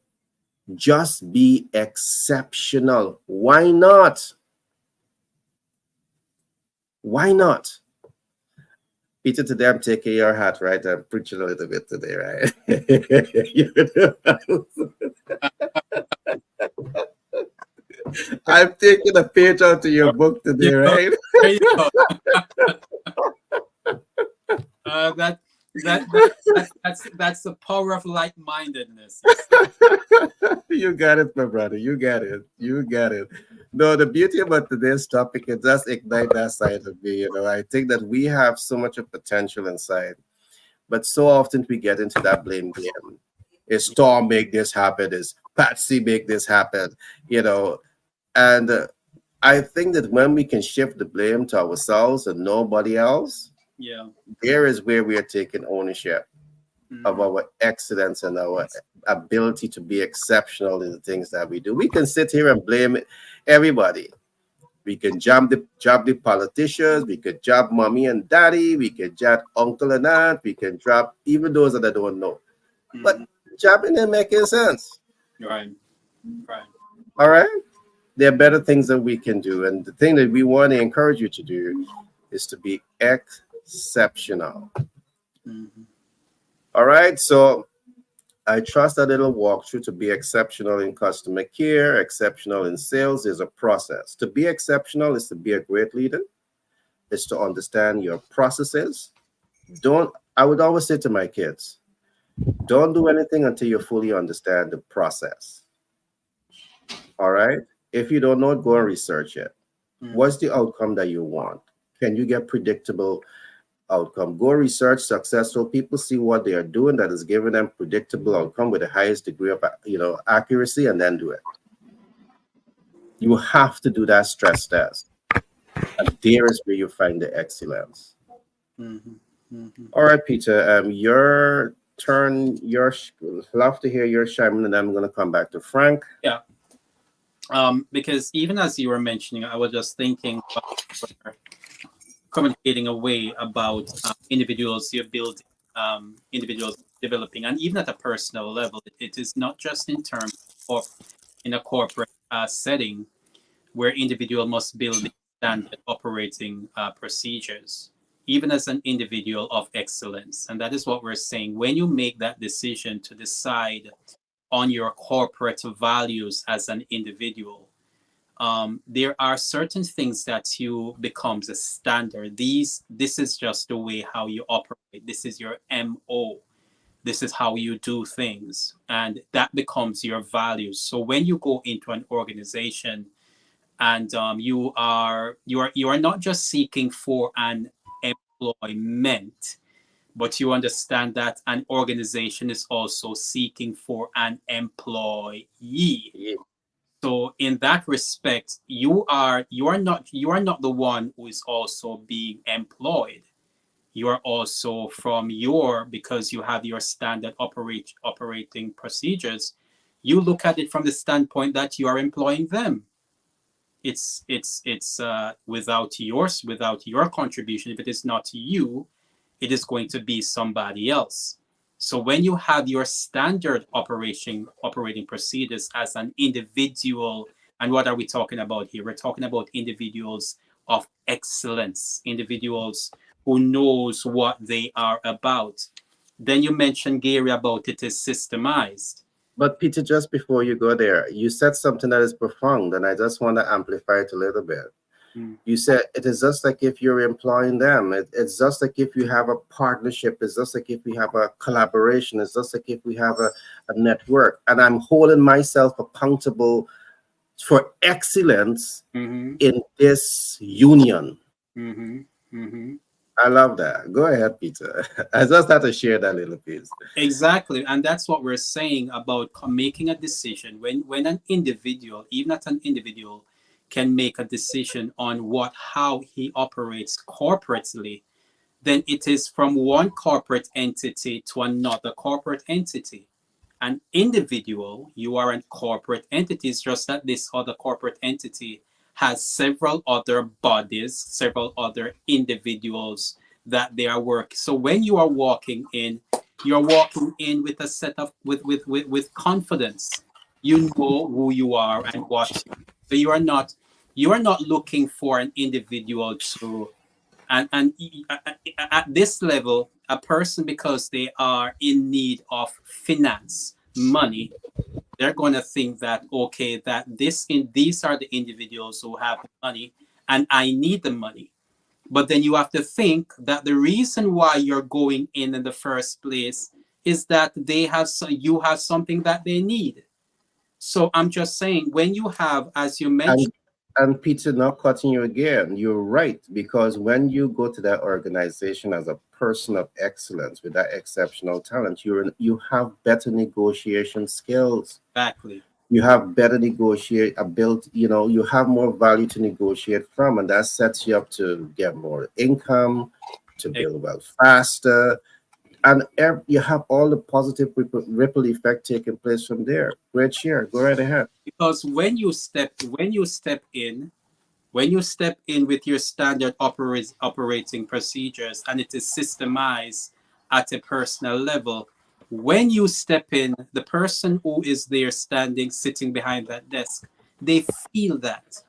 Speaker 1: just be exceptional. Why not? Why not? Peter, today I'm taking your hat, right? I'm preaching a little bit today, right? I'm taking a page out of your book today, right?
Speaker 3: That That's the power of like-mindedness.
Speaker 1: You got it, my brother. You got it. You got it. No, the beauty about today's topic, it does ignite that side of me. I think that we have so much of potential inside, but so often we get into that blame game. Is Storm make this happen? Is Patsy make this happen? And I think that when we can shift the blame to ourselves and nobody else,
Speaker 3: Yeah.
Speaker 1: there is where we are taking ownership of
Speaker 3: Mhm.
Speaker 1: our excellence and our ability to be exceptional in the things that we do. We can sit here and blame everybody. We can job the politicians, we could job mommy and daddy, we could job uncle and aunt, we can job even those that I don't know. But
Speaker 3: Mhm.
Speaker 1: jobbing ain't making sense.
Speaker 3: Right. Right.
Speaker 1: All right. There are better things that we can do. And the thing that we want to encourage you to do is to be exceptional.
Speaker 3: Mhm.
Speaker 1: All right. So I trust that it'll walk through to be exceptional in customer care, exceptional in sales is a process. To be exceptional is to be a great leader, is to understand your processes. I would always say to my kids, don't do anything until you fully understand the process. All right. If you don't know it, go and research it.
Speaker 3: Mhm.
Speaker 1: What's the outcome that you want? Can you get predictable outcome? Go research successful people, see what they are doing that is giving them predictable outcome with the highest degree of accuracy, and then do it. You have to do that stress test, and there is where you find the excellence.
Speaker 3: Mhm. Mhm.
Speaker 1: All right, Peter. Your turn. Love to hear your chiming, and then I'm going to come back to Frank.
Speaker 3: Yeah. Because even as you were mentioning, I was just thinking about communicating a way about individuals you're building, individuals developing, and even at a personal level. It is not just in terms of in a corporate setting where individual must build the standard operating procedures, even as an individual of excellence. And that is what we're saying. When you make that decision to decide on your corporate values as an individual, there are certain things that you becomes a standard. This is just the way how you operate. This is your MO. This is how you do things, and that becomes your values. So when you go into an organization and you are not just seeking for an employment, but you understand that an organization is also seeking for an employee.
Speaker 1: Yeah.
Speaker 3: So in that respect, you are not the one who is also being employed. You are also from your, because you have your standard operating procedures. You look at it from the standpoint that you are employing them. It's without your contribution. If it is not you, it is going to be somebody else. So when you have your standard operating procedures as an individual, and what are we talking about here? We're talking about individuals of excellence, individuals who knows what they are about. Then you mentioned, Gary, about it is systemized.
Speaker 1: But Peter, just before you go there, you said something that is profound, and I just want to amplify it a little bit.
Speaker 3: Mm.
Speaker 1: You said it is just like if you're employing them. It's just like if you have a partnership. It's just like if we have a collaboration. It's just like if we have a network. And I'm holding myself accountable for excellence
Speaker 3: Mm-hmm.
Speaker 1: in this union.
Speaker 3: Mm-hmm. Mm-hmm.
Speaker 1: I love that. Go ahead, Peter. I just had to share that little piece.
Speaker 3: Exactly, and that's what we're saying about making a decision. When an individual, even at an individual, can make a decision on how he operates corporately, then it is from one corporate entity to another corporate entity. An individual, you are a corporate entity. It's just that this other corporate entity has several other bodies, several other individuals that they are working. So when you are walking in, you're walking in with a set of with confidence. You know who you are and what. So you are not looking for an individual to, and at this level, a person, because they are in need of finance, money, they're going to think that, okay, these are the individuals who have the money, and I need the money. But then you have to think that the reason why you're going in the first place is that you have something that they need. So I'm just saying, when you have, as you
Speaker 1: And
Speaker 3: mentioned,
Speaker 1: Peter, not cutting you again, you're right, because when you go to that organization as a person of excellence with that exceptional talent, you have better negotiation skills.
Speaker 3: exactly,
Speaker 1: You have better negotiate ability, you have more value to negotiate from, and that sets you up to get more income, to build wealth faster, and you have all the positive ripple effect taking place from there. Great share. Go right ahead.
Speaker 3: because when you step in with your standard operating procedures, and it is systemized at a personal level, when you step in, the person who is there standing, sitting behind that desk, they feel that.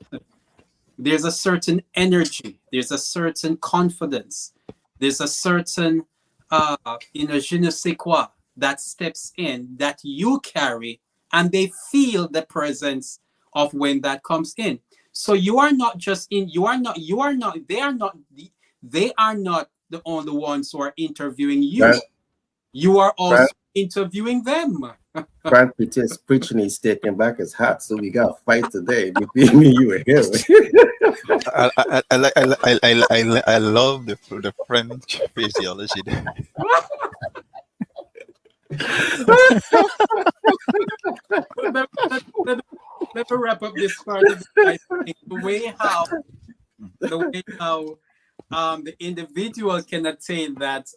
Speaker 3: There's a certain energy, there's a certain confidence, there's a certain, je ne sais quoi that steps in that you carry, and they feel the presence of when that comes in. So you are not just in, you are not, they are not the only ones who are interviewing you.
Speaker 1: Frank,
Speaker 3: You are
Speaker 1: Frank,
Speaker 3: also interviewing them.
Speaker 1: Frank Peter's preaching, he's taking back his hat, so we got a fight today between me, you, and him.
Speaker 2: I love the French phraseology there.
Speaker 3: Let me wrap up this part of it. I think the way how the individual can attain that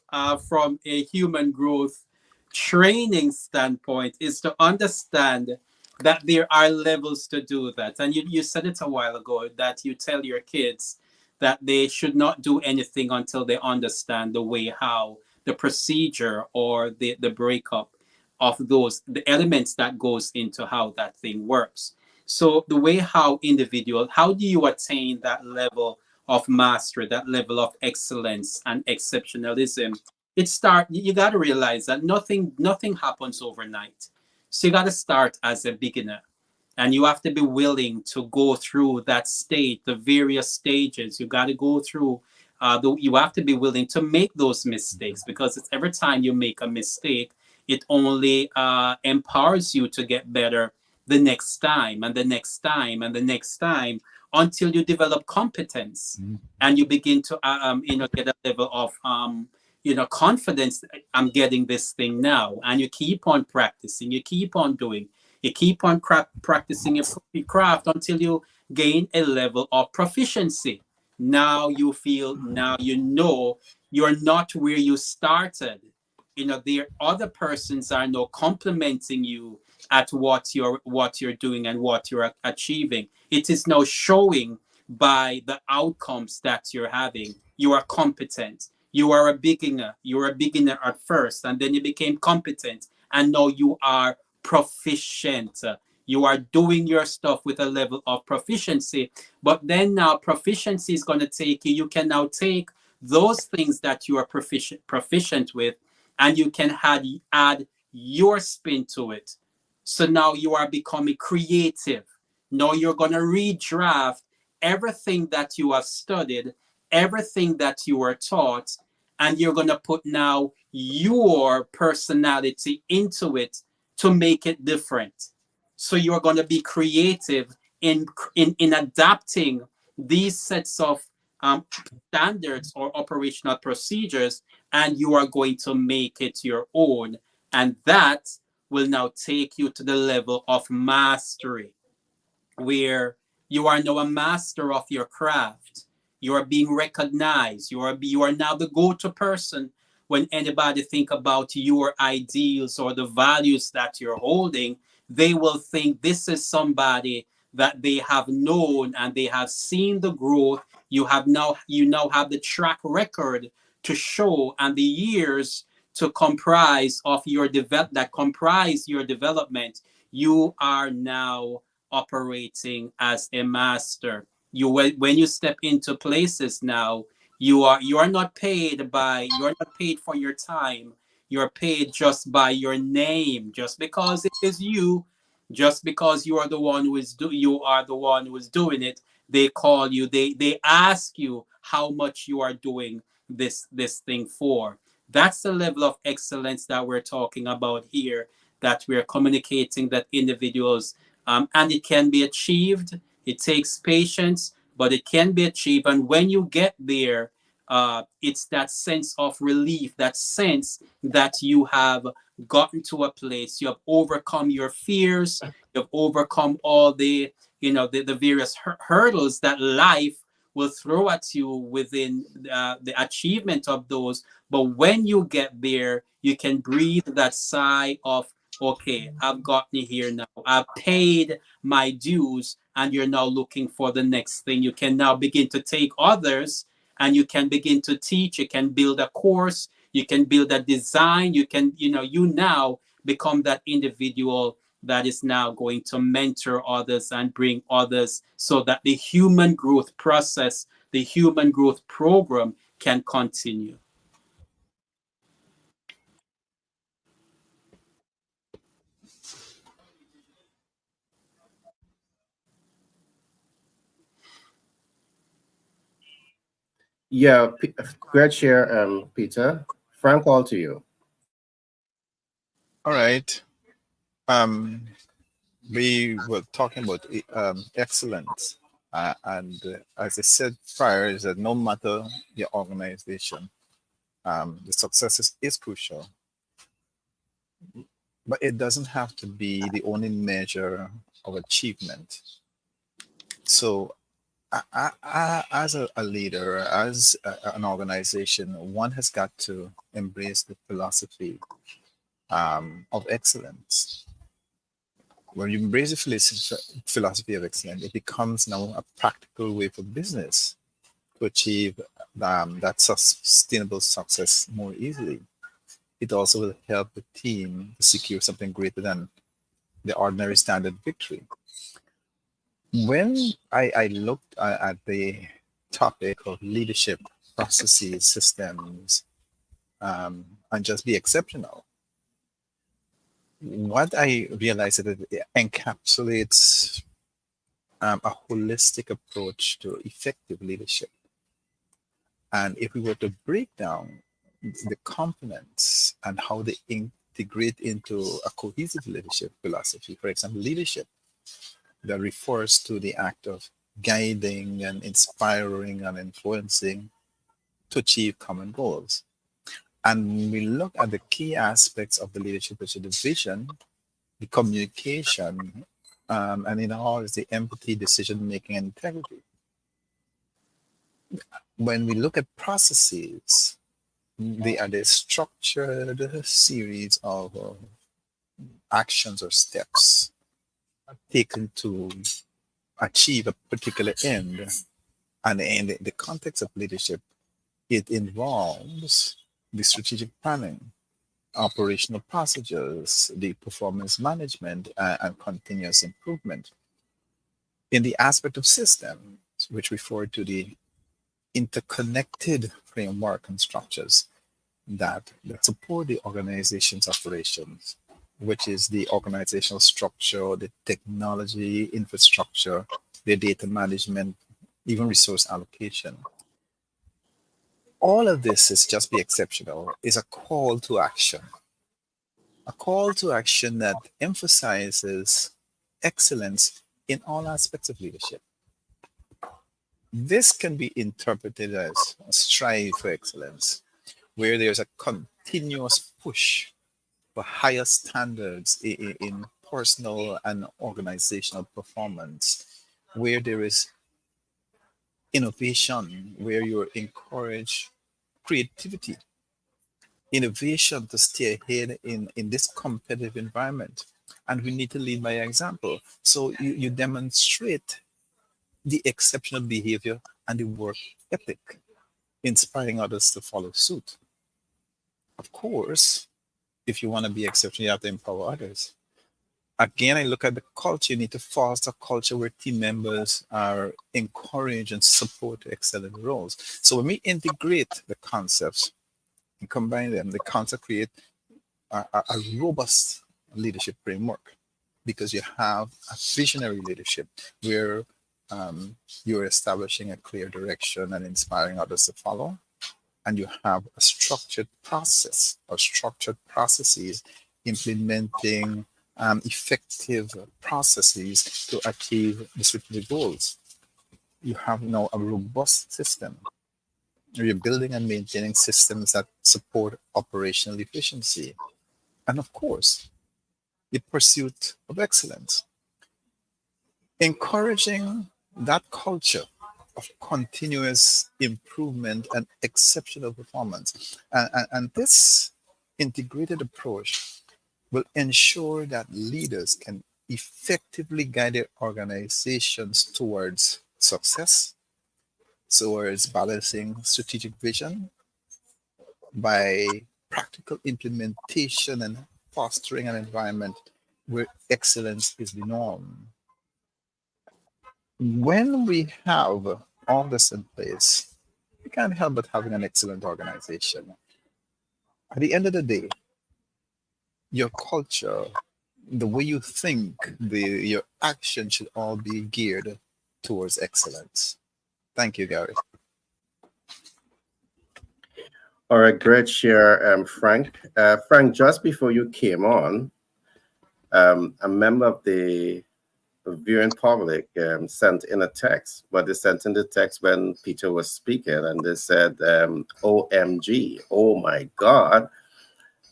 Speaker 3: from a human growth training standpoint is to understand that there are levels to do that. And you said it a while ago that you tell your kids that they should not do anything until they understand the way how the procedure or the breakup of those the elements that goes into how that thing works. So the way how do you attain that level of mastery, that level of excellence and exceptionalism? You got to realize that nothing happens overnight. So you got to start as a beginner, and you have to be willing to go through that state, the various stages. You got to go through. You have to be willing to make those mistakes, because it's every time you make a mistake, it only empowers you to get better the next time and the next time and the next time, until you develop competence and you begin to get a level of confidence. I'm getting this thing now, and you keep on practicing, you keep on doing, you keep on practicing your craft until you gain a level of proficiency. Now you feel, now you know you're not where you started. There other persons are now complimenting you at what you're doing and what you're achieving. It is now showing by the outcomes that you're having. You are competent. You are a beginner. You were a beginner at first, and then you became competent, and now you are proficient. You are doing your stuff with a level of proficiency. But then now proficiency is going to take you. You can now take those things that you are proficient with, and you can add your spin to it. So now you are becoming creative. Now you're going to redraft everything that you have studied, everything that you were taught, and you're going to put now your personality into it to make it different. So you're going to be creative in adapting these sets of standards or operational procedures, and you are going to make it your own. And that will now take you to the level of mastery, where you are now a master of your craft. You are being recognized. You are now the go-to person when anybody think about your ideals or the values that you're holding. They will think this is somebody that they have known, and they have seen the growth. You now have the track record to show, and the years to comprise of that comprise your development. You are now operating as a master. When you step into places now, you are not paid for your time. You're paid just by your name, just because it is you, just because you are the one who is doing it, they call you, they ask you how much you are doing this thing for. That's the level of excellence that we're talking about here, that we're communicating that individuals, and it can be achieved. It takes patience, but it can be achieved. And when you get there, it's that sense of relief, that sense that you have gotten to a place, you have overcome your fears, you've overcome all the, the various hurdles that life will throw at you within the achievement of those. But when you get there, you can breathe that sigh of, okay, I've gotten here now. I've paid my dues, and you're now looking for the next thing. You can now begin to take others, and you can begin to teach. You can build a course. You can build a design. You can, you now become that individual that is now going to mentor others and bring others, so that the human growth process, the human growth program can continue.
Speaker 1: Yeah, great share, Peter. Frank, all to you.
Speaker 2: All right. Um, we were talking about excellence, and as I said prior, is that no matter your organization, the success is crucial, but it doesn't have to be the only measure of achievement. So, as a leader, as an organization, one has got to embrace the philosophy of excellence. When you embrace the philosophy of excellence, it becomes now a practical way for business to achieve that sustainable success more easily. It also will help the team to secure something greater than the ordinary standard victory. When I looked at the topic of leadership processes, systems, and just be exceptional, what I realized is that it encapsulates a holistic approach to effective leadership. And if we were to break down the components and how they integrate into a cohesive leadership philosophy, for example, leadership that refers to the act of guiding and inspiring and influencing to achieve common goals. And when we look at the key aspects of the leadership, which is the vision, the communication, and in all is the empathy, decision making, and integrity. When we look at processes, they are the structured series of actions or steps taken to achieve a particular end. And in the context of leadership, it involves the strategic planning, operational procedures, the performance management, and continuous improvement. In the aspect of systems, which refer to the interconnected framework and structures that support the organization's operations, which is the organizational structure, the technology infrastructure, the data management, even resource allocation. All of this is just be exceptional, is a call to action. A call to action that emphasizes excellence in all aspects of leadership. This can be interpreted as a strive for excellence, where there's a continuous push for higher standards in personal and organizational performance, where there is innovation, where you encourage creativity, innovation to stay ahead in this competitive environment. And we need to lead by example. So you demonstrate the exceptional behavior and the work ethic, inspiring others to follow suit. Of course, if you want to be exceptional, you have to empower others. Again, I look at the culture. You need to foster a culture where team members are encouraged and support excellent roles. So when we integrate the concepts and combine them, the concept create a robust leadership framework, because you have a visionary leadership where you're establishing a clear direction and inspiring others to follow, and you have a structured process or structured processes implementing effective processes to achieve the strategic goals. You have now a robust system. You're building and maintaining systems that support operational efficiency. And of course, the pursuit of excellence, encouraging that culture of continuous improvement and exceptional performance. And this integrated approach will ensure that leaders can effectively guide their organizations towards success, towards balancing strategic vision by practical implementation and fostering an environment where excellence is the norm. When we have all this in place, we can't help but having an excellent organization. At the end of the day, your culture, the way you think, your action should all be geared towards excellence. Thank you, Gary.
Speaker 1: All right, great share, Frank. Frank, just before you came on, a member of the viewing public sent in a text, but they sent in the text when Peter was speaking, and they said, OMG, oh my God.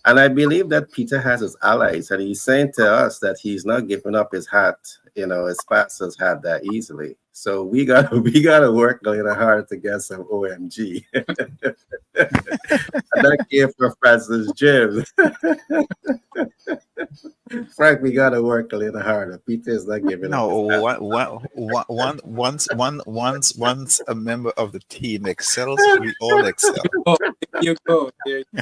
Speaker 1: And I believe that Peter has his allies, and he's saying to us that he's not giving up his hat, his pastor's hat that easily. So we gotta work a little hard to get some OMG. And that came from Francis James. Frank, we gotta work a little harder. Peter is not giving up his
Speaker 2: No,
Speaker 1: hat.
Speaker 2: once a member of the team excels, we all excel.
Speaker 3: Oh, there you go. There you go.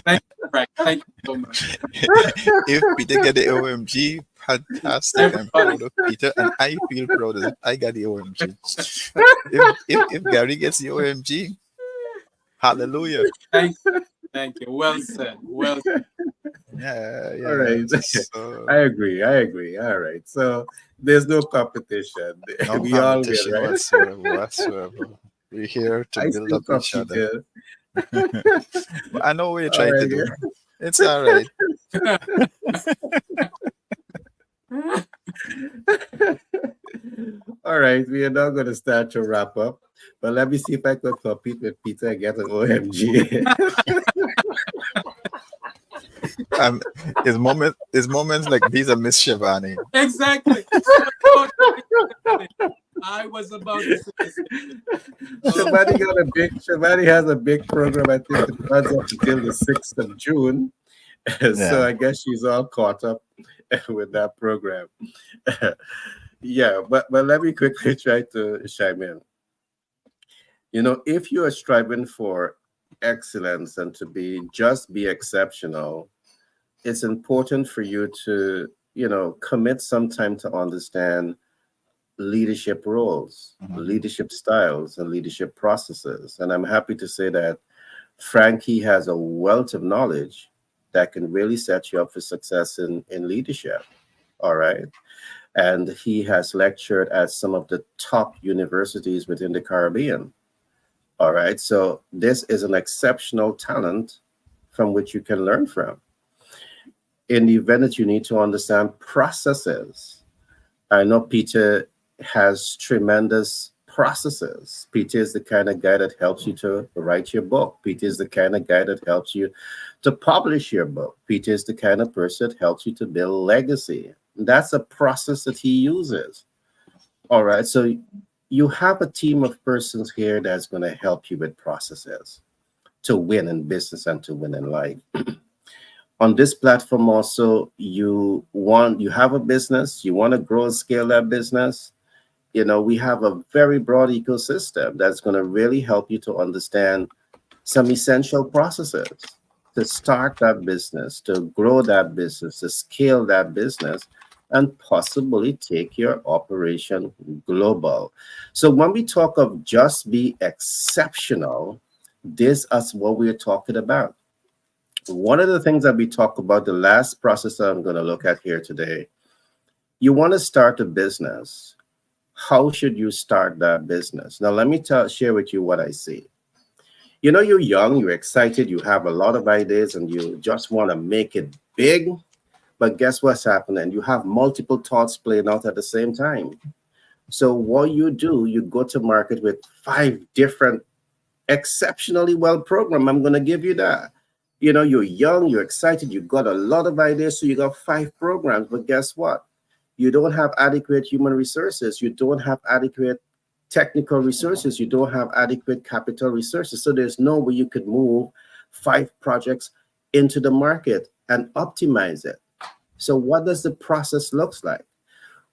Speaker 3: Thank you, Frank. Thank you so much.
Speaker 2: If Peter get the OMG, fantastic. I'm proud of Peter, and I feel proud that I got the OMG. If Gary gets the OMG, hallelujah.
Speaker 3: Thank you. Thank you. Well said. Well said.
Speaker 2: Yeah,
Speaker 1: All right.
Speaker 2: So,
Speaker 1: I agree. All right. So there's no competition.
Speaker 2: no
Speaker 1: We all win,
Speaker 2: competition
Speaker 1: right?
Speaker 2: whatsoever. We're here to
Speaker 1: I
Speaker 2: build
Speaker 1: still
Speaker 2: up each other.
Speaker 1: compete.
Speaker 2: I know what you're
Speaker 1: All
Speaker 2: trying to
Speaker 1: right.
Speaker 2: do. It's all right.
Speaker 1: All right. We are now going to start to wrap up. But let me see if I could compete with Peter and get an OMG.
Speaker 2: His moments like these are Miss Shivani.
Speaker 3: Exactly. I was about to say the same thing.
Speaker 1: Shabani has a big program. I think it runs up until the 6th of June. So
Speaker 2: Yeah.
Speaker 1: I guess she's all caught up with that program. Yeah, but let me quickly try to chime in. If you are striving for excellence and to be exceptional, it's important for you to, commit some time to understand leadership roles,
Speaker 2: Mhm.
Speaker 1: leadership styles, and leadership processes. And I'm happy to say that Frankie has a wealth of knowledge that can really set you up for success in leadership. All right. And he has lectured at some of the top universities within the Caribbean. All right. So this is an exceptional talent from which you can learn from. In the event that you need to understand processes, I know Peter has tremendous processes. Peter is the kind of guy that helps you to write your book. Peter is the kind of guy that helps you to publish your book. Peter is the kind of person that helps you to build legacy. That's a process that he uses. All right. So you have a team of persons here that's going to help you with processes to win in business and to win in life. On this platform also, you have a business, you want to grow and scale that business. We have a very broad ecosystem that's going to really help you to understand some essential processes to start that business, to grow that business, to scale that business, and possibly take your operation global. So when we talk of just be exceptional, this is what we're talking about. One of the things that we talk about, the last process that I'm going to look at here today, you want to start a business. how should you start that business? Now, let me share with you what I see. You know, you're young, you're excited, you have a lot of ideas, and you just want to make it big. But guess what's happening? You have multiple thoughts playing out at the same time. So what you do, you go to market with five different exceptionally well programmed. I'm going to give you that. You know, you're young, you're excited, you got a lot of ideas, so you got five programs. But guess what? You don't have adequate human resources. You don't have adequate technical resources. You don't have adequate capital resources. So there's no way you could move five projects into the market and optimize it. So what does the process looks like?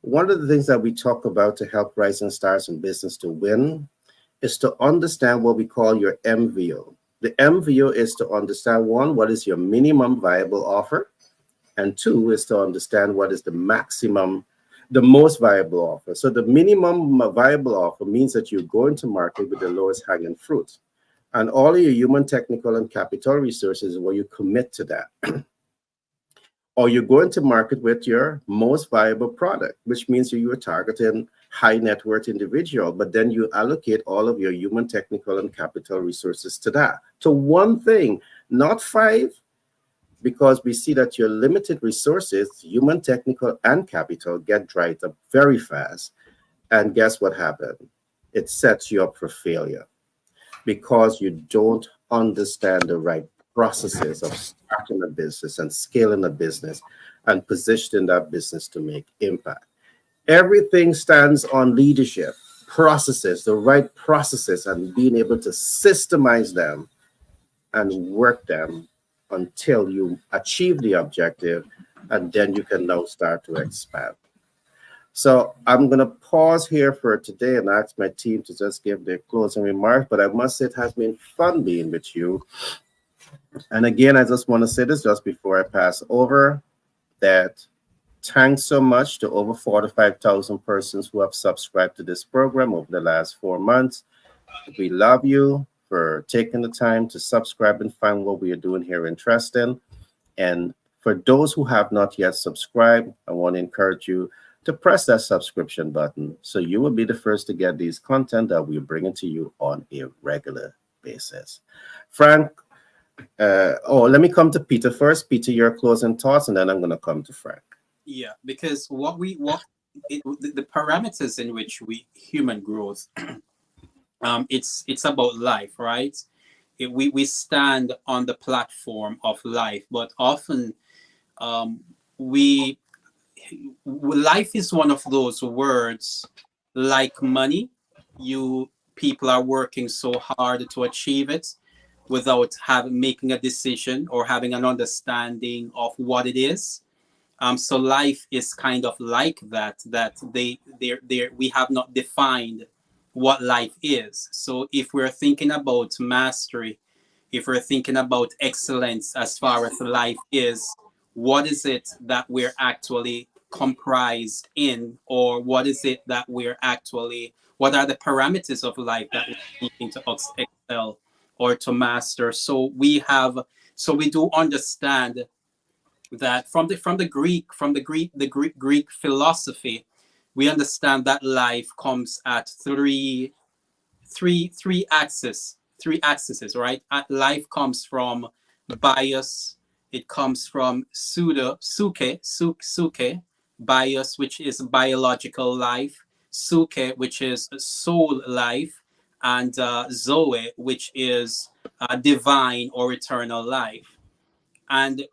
Speaker 1: One of the things that we talk about to help rising stars in business to win is to understand what we call your MVO. The MVO is to understand, one, what is your minimum viable offer, and two is to understand what is the maximum, the most viable offer. So the minimum viable offer means that you're going to market with the lowest hanging fruit, and all of your human, technical, and capital resources where you commit to that. Or you're going to market with your most viable product, which means you're targeting high net worth individual, but then you allocate all of your human, technical, and capital resources to that, to one thing, not five, because we see that your limited resources, human, technical, and capital, get dried up very fast. And guess what happened? It sets you up for failure because you don't understand the right processes of starting a business and scaling a business and positioning that business to make impact. Everything stands on leadership, processes, the right processes, and being able to systemize them and work them until you achieve the objective, and then you can now start to expand. So I'm going to pause here for today and ask my team to just give their closing remarks. But I must say it has been fun being with you. And again, I just want to say this just before I pass over, that thanks so much to over 45,000 persons who have subscribed to this program over the last 4 months. We love you for taking the time to subscribe and find what we are doing here interesting. And for those who have not yet subscribed, I want to encourage you to press that subscription button so you will be the first to get these content that we're bringing to you on a regular basis. Frank, let me come to Peter first. Peter, your closing thoughts, and then I'm going to come to Frank.
Speaker 3: Yeah, because the parameters in which we human growth, it's about life, right? We stand on the platform of life, but often we life is one of those words like money. You people are working so hard to achieve it without making a decision or having an understanding of what it is. So life is kind of like that. That we have not defined what life is. So if we're thinking about mastery, if we're thinking about excellence as far as life is, what is it that we're actually comprised in, or what is it that we're actually, what are the parameters of life that we're seeking to excel or to master? So we do understand that from the Greek philosophy, we understand that life comes at three axes, right? Life comes from bios, it comes from suke, bios, which is biological life, suke, which is soul life, and zoe, which is divine or eternal life. And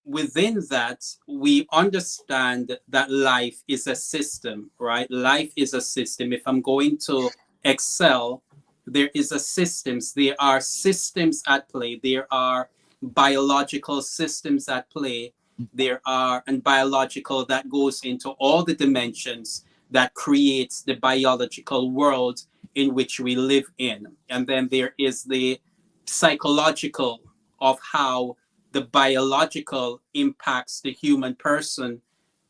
Speaker 3: within that, we understand that life is a system, right? Life is a system. If I'm going to excel, there is a systems. There are systems at play. There are biological systems at play. There are, and biological that goes into all the dimensions that creates the biological world in which we live in. And then there is the psychological of how the biological impacts the human person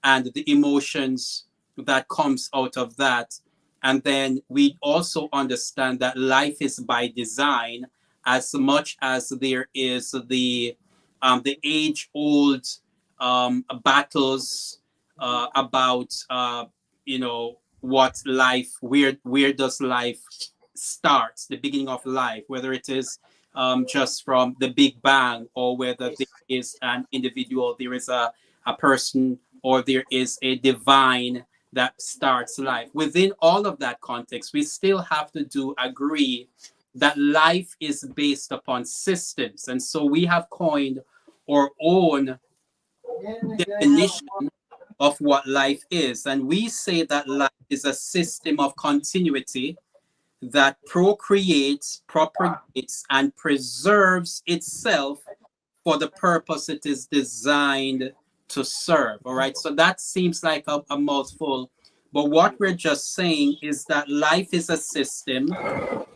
Speaker 3: and the emotions that comes out of that. And then we also understand that life is by design, as much as there is the age-old battles about what life, where does life starts, the beginning of life, whether it is just from the Big Bang, or whether there is an individual, there is a person, or there is a divine that starts life. Within all of that context, we still have to do agree that life is based upon systems. And so we have coined our own definition of what life is. And we say that life is a system of continuity that procreates, propagates, and preserves itself for the purpose it is designed to serve. All right. So that seems like a mouthful. But what we're just saying is that life is a system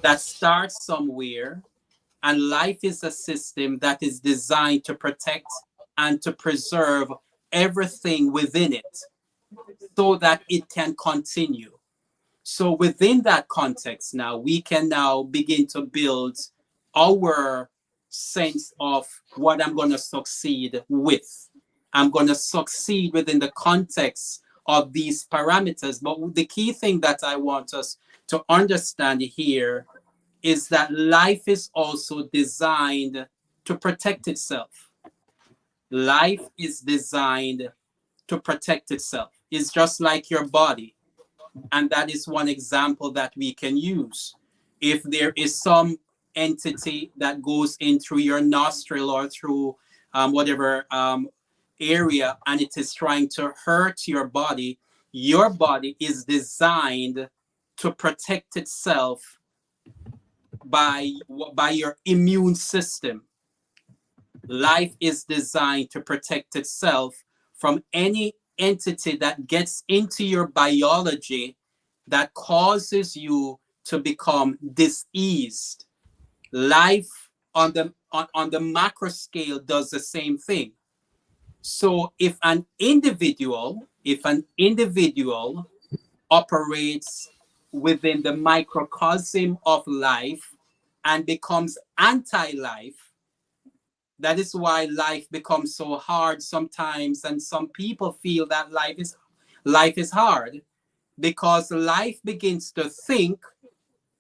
Speaker 3: that starts somewhere, and life is a system that is designed to protect and to preserve everything within it so that it can continue. So within that context now, we can now begin to build our sense of what I'm going to succeed with. I'm going to succeed within the context of these parameters. But the key thing that I want us to understand here is that life is also designed to protect itself. Life is designed to protect itself. It's just like your body. And that is one example that we can use. If there is some entity that goes in through your nostril or through whatever area, and it is trying to hurt your body is designed to protect itself by your immune system. Life is designed to protect itself from any entity that gets into your biology that causes you to become diseased. Life on the macro scale does the same thing. So if an individual operates within the microcosm of life and becomes anti-life, that is why life becomes so hard sometimes, and some people feel that life is hard, because life begins to think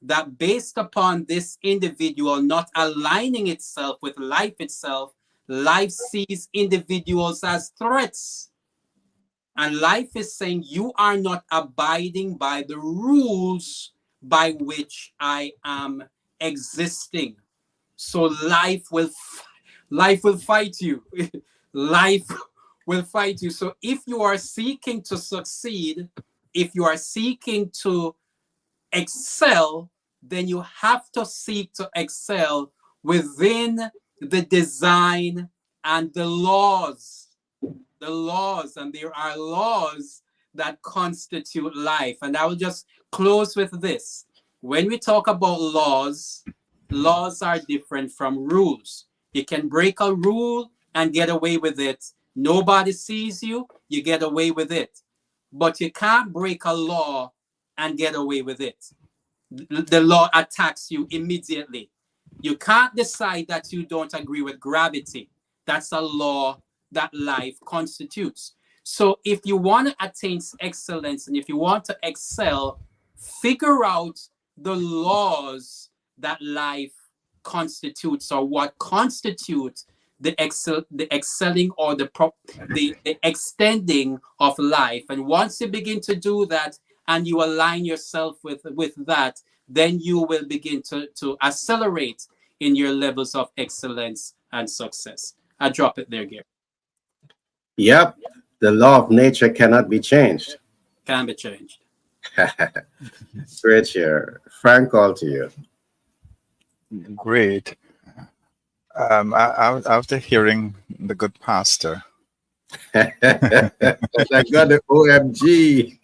Speaker 3: that based upon this individual not aligning itself with life itself, life sees individuals as threats. And life is saying, you are not abiding by the rules by which I am existing. So life will fight you. Life will fight you. So if you are seeking to succeed, if you are seeking to excel, then you have to seek to excel within the design and the laws. The laws, and there are laws that constitute life. And I will just close with this. When we talk about laws, laws are different from rules. You can break a rule and get away with it. Nobody sees you, you get away with it. But you can't break a law and get away with it. The law attacks you immediately. You can't decide that you don't agree with gravity. That's a law that life constitutes. So if you want to attain excellence and if you want to excel, figure out the laws that life constitutes, or what constitutes the excelling or the extending of life. And once you begin to do that and you align yourself with that, then you will begin to accelerate in your levels of excellence and success. I drop it there, Gary.
Speaker 1: Yep, the law of nature cannot be changed.
Speaker 3: Can be changed.
Speaker 1: Great share. Frank, all to you.
Speaker 2: Great. After hearing the good pastor,
Speaker 1: I got the OMG.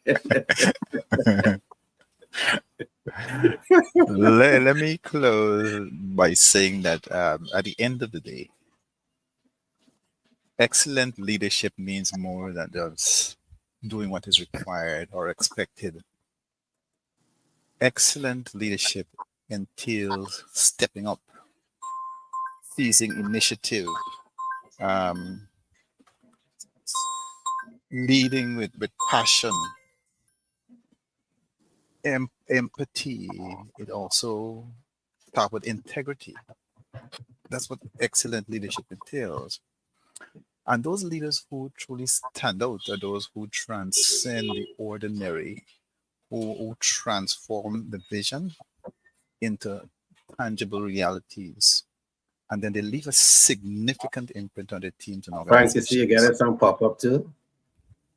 Speaker 2: let me close by saying that at the end of the day, excellent leadership means more than just doing what is required or expected. Excellent leadership entails stepping up, seizing initiative, um, leading with passion, empathy. It also talk about integrity. That's what excellent leadership entails. And those leaders who truly stand out are those who transcend the ordinary, who transform the vision into tangible realities. And then they leave a significant imprint on their teams and
Speaker 1: Frank, you see, you
Speaker 2: organizations.
Speaker 1: getting some pop up too.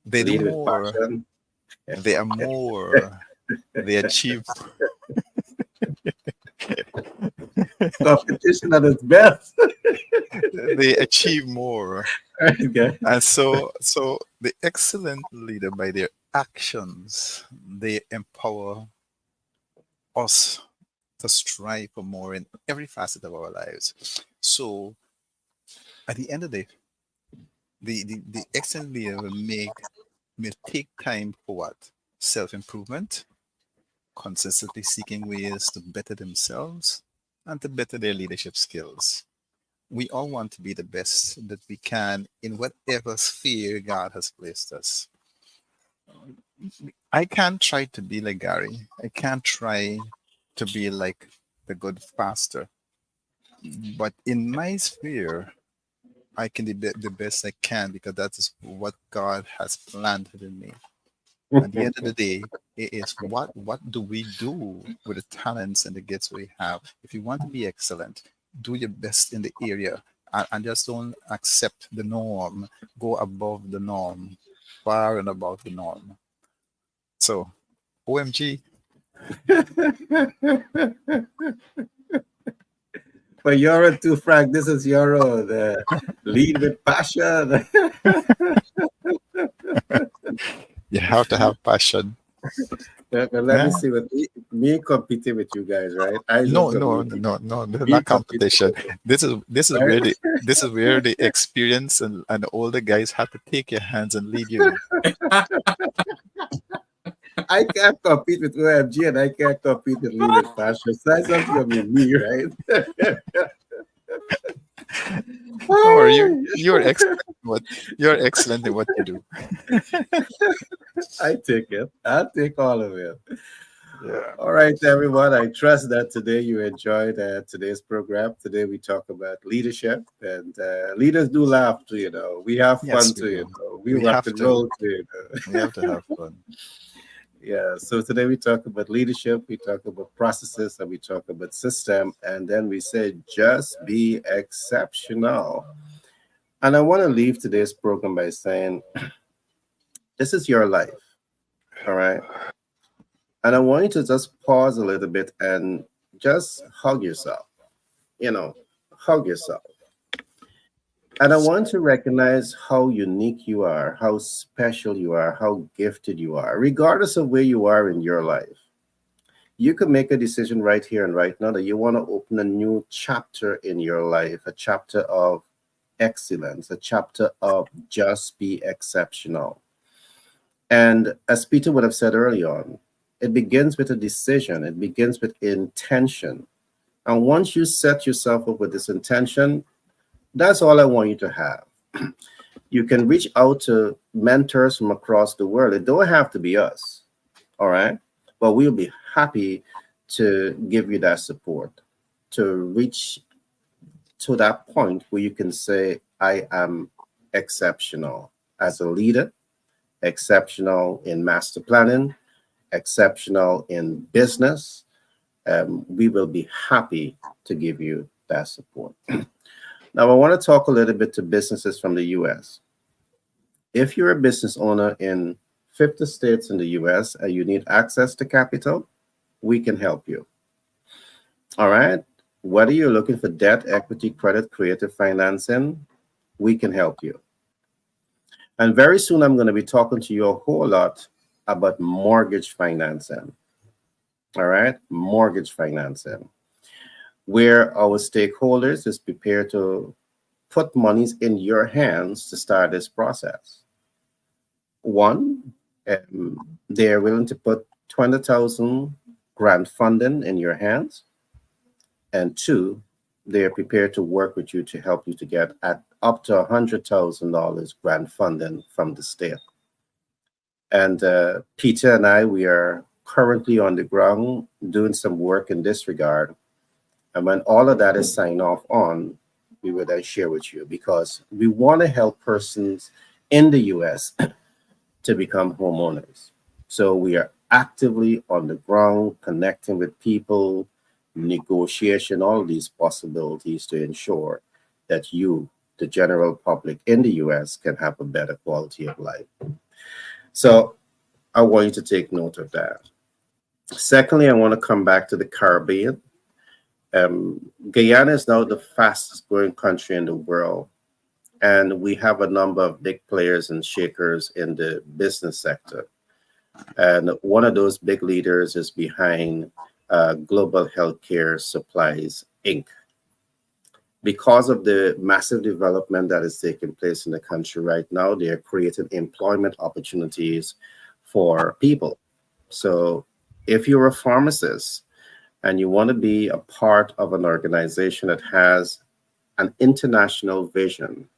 Speaker 2: They do
Speaker 1: Lead with
Speaker 2: more,
Speaker 1: passion.
Speaker 2: they are more, they achieve,
Speaker 1: Competition at its best.
Speaker 2: they achieve more.
Speaker 1: Okay.
Speaker 2: And so the excellent leader, by their actions, they empower us to strive for more in every facet of our lives. So at the end of the day, the excellent leader will take time for what? Self-improvement, consistently seeking ways to better themselves and to better their leadership skills. We all want to be the best that we can in whatever sphere God has placed us. I can't try to be like Gary. I can't try to be like the good pastor. But in my sphere, I can be the best I can because that is what God has planted in me. At the end of the day, it is what do we do with the talents and the gifts we have? If you want to be excellent, do your best in the area and just don't accept the norm. Go above the norm, far and above the norm. So, OMG,
Speaker 1: But you're a too, Frank. This is your lead with passion.
Speaker 2: you have to have passion.
Speaker 1: But let me
Speaker 2: Yeah?
Speaker 1: see what me competing with you guys, right? I
Speaker 2: No,
Speaker 1: look at
Speaker 2: no,
Speaker 1: me,
Speaker 2: no, no. This is
Speaker 1: me
Speaker 2: not
Speaker 1: competing
Speaker 2: competition.
Speaker 1: with you,
Speaker 2: This is
Speaker 1: right?
Speaker 2: where the experience and the older guys have to take your hands and lead you.
Speaker 1: I can't compete with OMG and I can't compete with lead with passion. So that's something gonna be me, right?
Speaker 2: Don't worry, you're excellent in what you do.
Speaker 1: I take it. I'll take all of it.
Speaker 2: Yeah.
Speaker 1: All right, everyone. I trust that today you enjoyed today's program. Today we talk about leadership, and leaders do laugh too. We have fun
Speaker 2: Yes, we
Speaker 1: too.
Speaker 2: do.
Speaker 1: We
Speaker 2: We
Speaker 1: rock
Speaker 2: have
Speaker 1: and
Speaker 2: to.
Speaker 1: roll too.
Speaker 2: We have to have fun.
Speaker 1: Yeah. So today we talk about leadership. We talk about processes, and we talk about system, and then we say just be exceptional. And I want to leave today's program by saying this is your life. All right. And I want you to just pause a little bit and just hug yourself, you know, hug yourself. And I want to recognize how unique you are, how special you are, how gifted you are, regardless of where you are in your life. You can make a decision right here and right now that you want to open a new chapter in your life, a chapter of excellence, a chapter of just be exceptional. And as Peter would have said early on, it begins with a decision, it begins with intention. And once you set yourself up with this intention, that's all I want you to have. You can reach out to mentors from across the world. It don't have to be us, all right? But we'll be happy to give you that support to reach to that point where you can say, I am exceptional as a leader, exceptional in master planning, exceptional in business. We will be happy to give you that support. Now, I want to talk a little bit to businesses from the US. If you're a business owner in 50 states in the US and you need access to capital, we can help you. All right. Whether you're looking for debt, equity, credit, creative financing, we can help you. And very soon, I'm going to be talking to you a whole lot about mortgage financing. All right. Mortgage financing, where our stakeholders is prepared to put monies in your hands to start this process. One, they're willing to put 20,000 grant funding in your hands, and two, they're prepared to work with you to help you to get at up to $100,000 grant funding from the state. And Peter and I, we are currently on the ground doing some work in this regard. And when all of that is signed off on, we will then share with you because we want to help persons in the US to become homeowners. So we are actively on the ground connecting with people, negotiation, all these possibilities to ensure that you, the general public in the US, can have a better quality of life. So I want you to take note of that. Secondly, I want to come back to the Caribbean. Guyana is now the fastest growing country in the world, and we have a number of big players and shakers in the business sector. And one of those big leaders is behind Global Healthcare Supplies, Inc. Because of the massive development that is taking place in the country right now, they are creating employment opportunities for people. So if you're a pharmacist and you want to be a part of an organization that has an international vision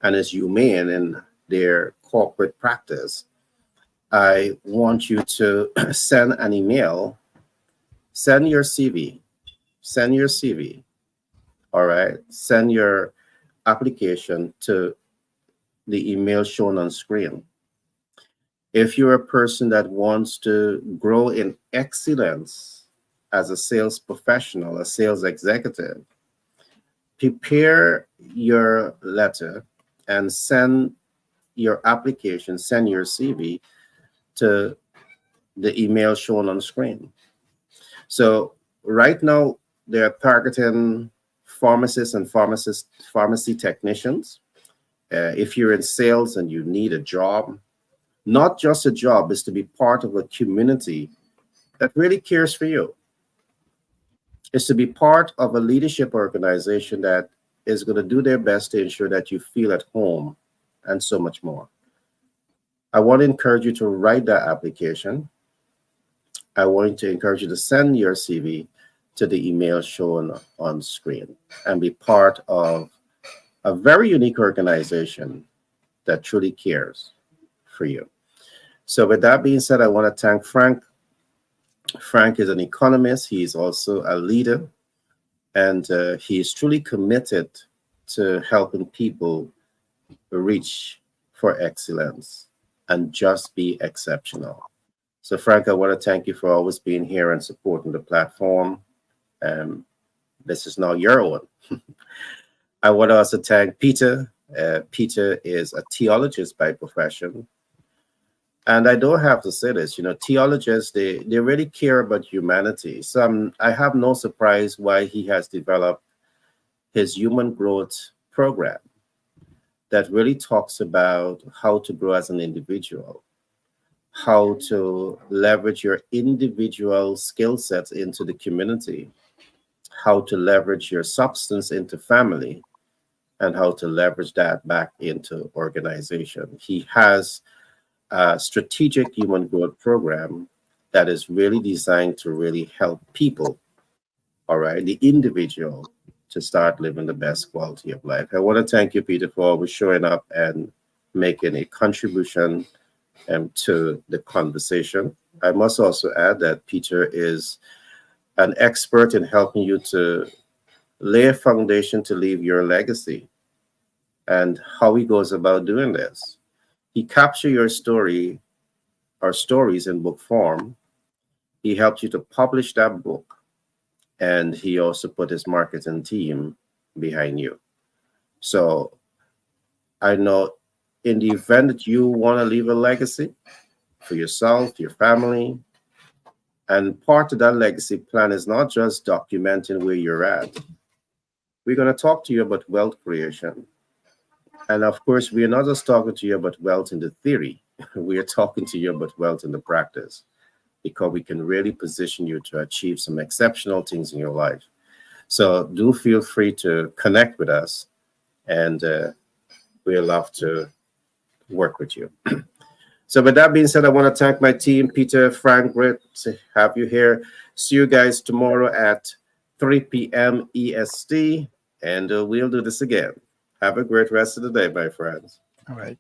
Speaker 1: and is humane in their corporate practice, I want you to send an email, send your CV, send your CV, all right? Send your application to the email shown on screen. If you're a person that wants to grow in excellence as a sales professional, a sales executive, prepare your letter and send your application, send your CV to the email shown on screen. So right now, they're targeting pharmacists and pharmacy technicians. If you're in sales and you need a job, not just a job, is to be part of a community that really cares for you. Is to be part of a leadership organization that is going to do their best to ensure that you feel at home and so much more. I want to encourage you to write that application. I want to encourage you to send your CV to the email shown on screen and be part of a very unique organization that truly cares for you. So with that being said, I want to thank Frank. Frank is an economist. He's also a leader, and he is truly committed to helping people reach for excellence and just be exceptional. So, Frank, I want to thank you for always being here and supporting the platform. This is now your own. I want to also thank Peter. Peter is a theologist by profession. And I don't have to say this, theologists, they really care about humanity. So I have no surprise why he has developed his human growth program that really talks about how to grow as an individual, how to leverage your individual skill sets into the community, how to leverage your substance into family, and how to leverage that back into organization. He has a strategic human growth program that is really designed to really help people, all right, the individual, to start living the best quality of life. I want to thank you, Peter, for always showing up and making a contribution to the conversation. I must also add that Peter is an expert in helping you to lay a foundation to leave your legacy. And how he goes about doing this, he captures your story or stories in book form. He helps you to publish that book, and he also put his marketing team behind you. So I know in the event that you want to leave a legacy for yourself, your family, and part of that legacy plan is not just documenting where you're at. We're going to talk to you about wealth creation. And of course, we are not just talking to you about wealth in the theory. We are talking to you about wealth in the practice, because we can really position you to achieve some exceptional things in your life. So do feel free to connect with us, and we'd love to work with you. So with that being said, I want to thank my team, Peter, Frank, great to have you here. See you guys tomorrow at 3 p.m. EST, and we'll do this again. Have a great rest of the day, my friends.
Speaker 2: All right.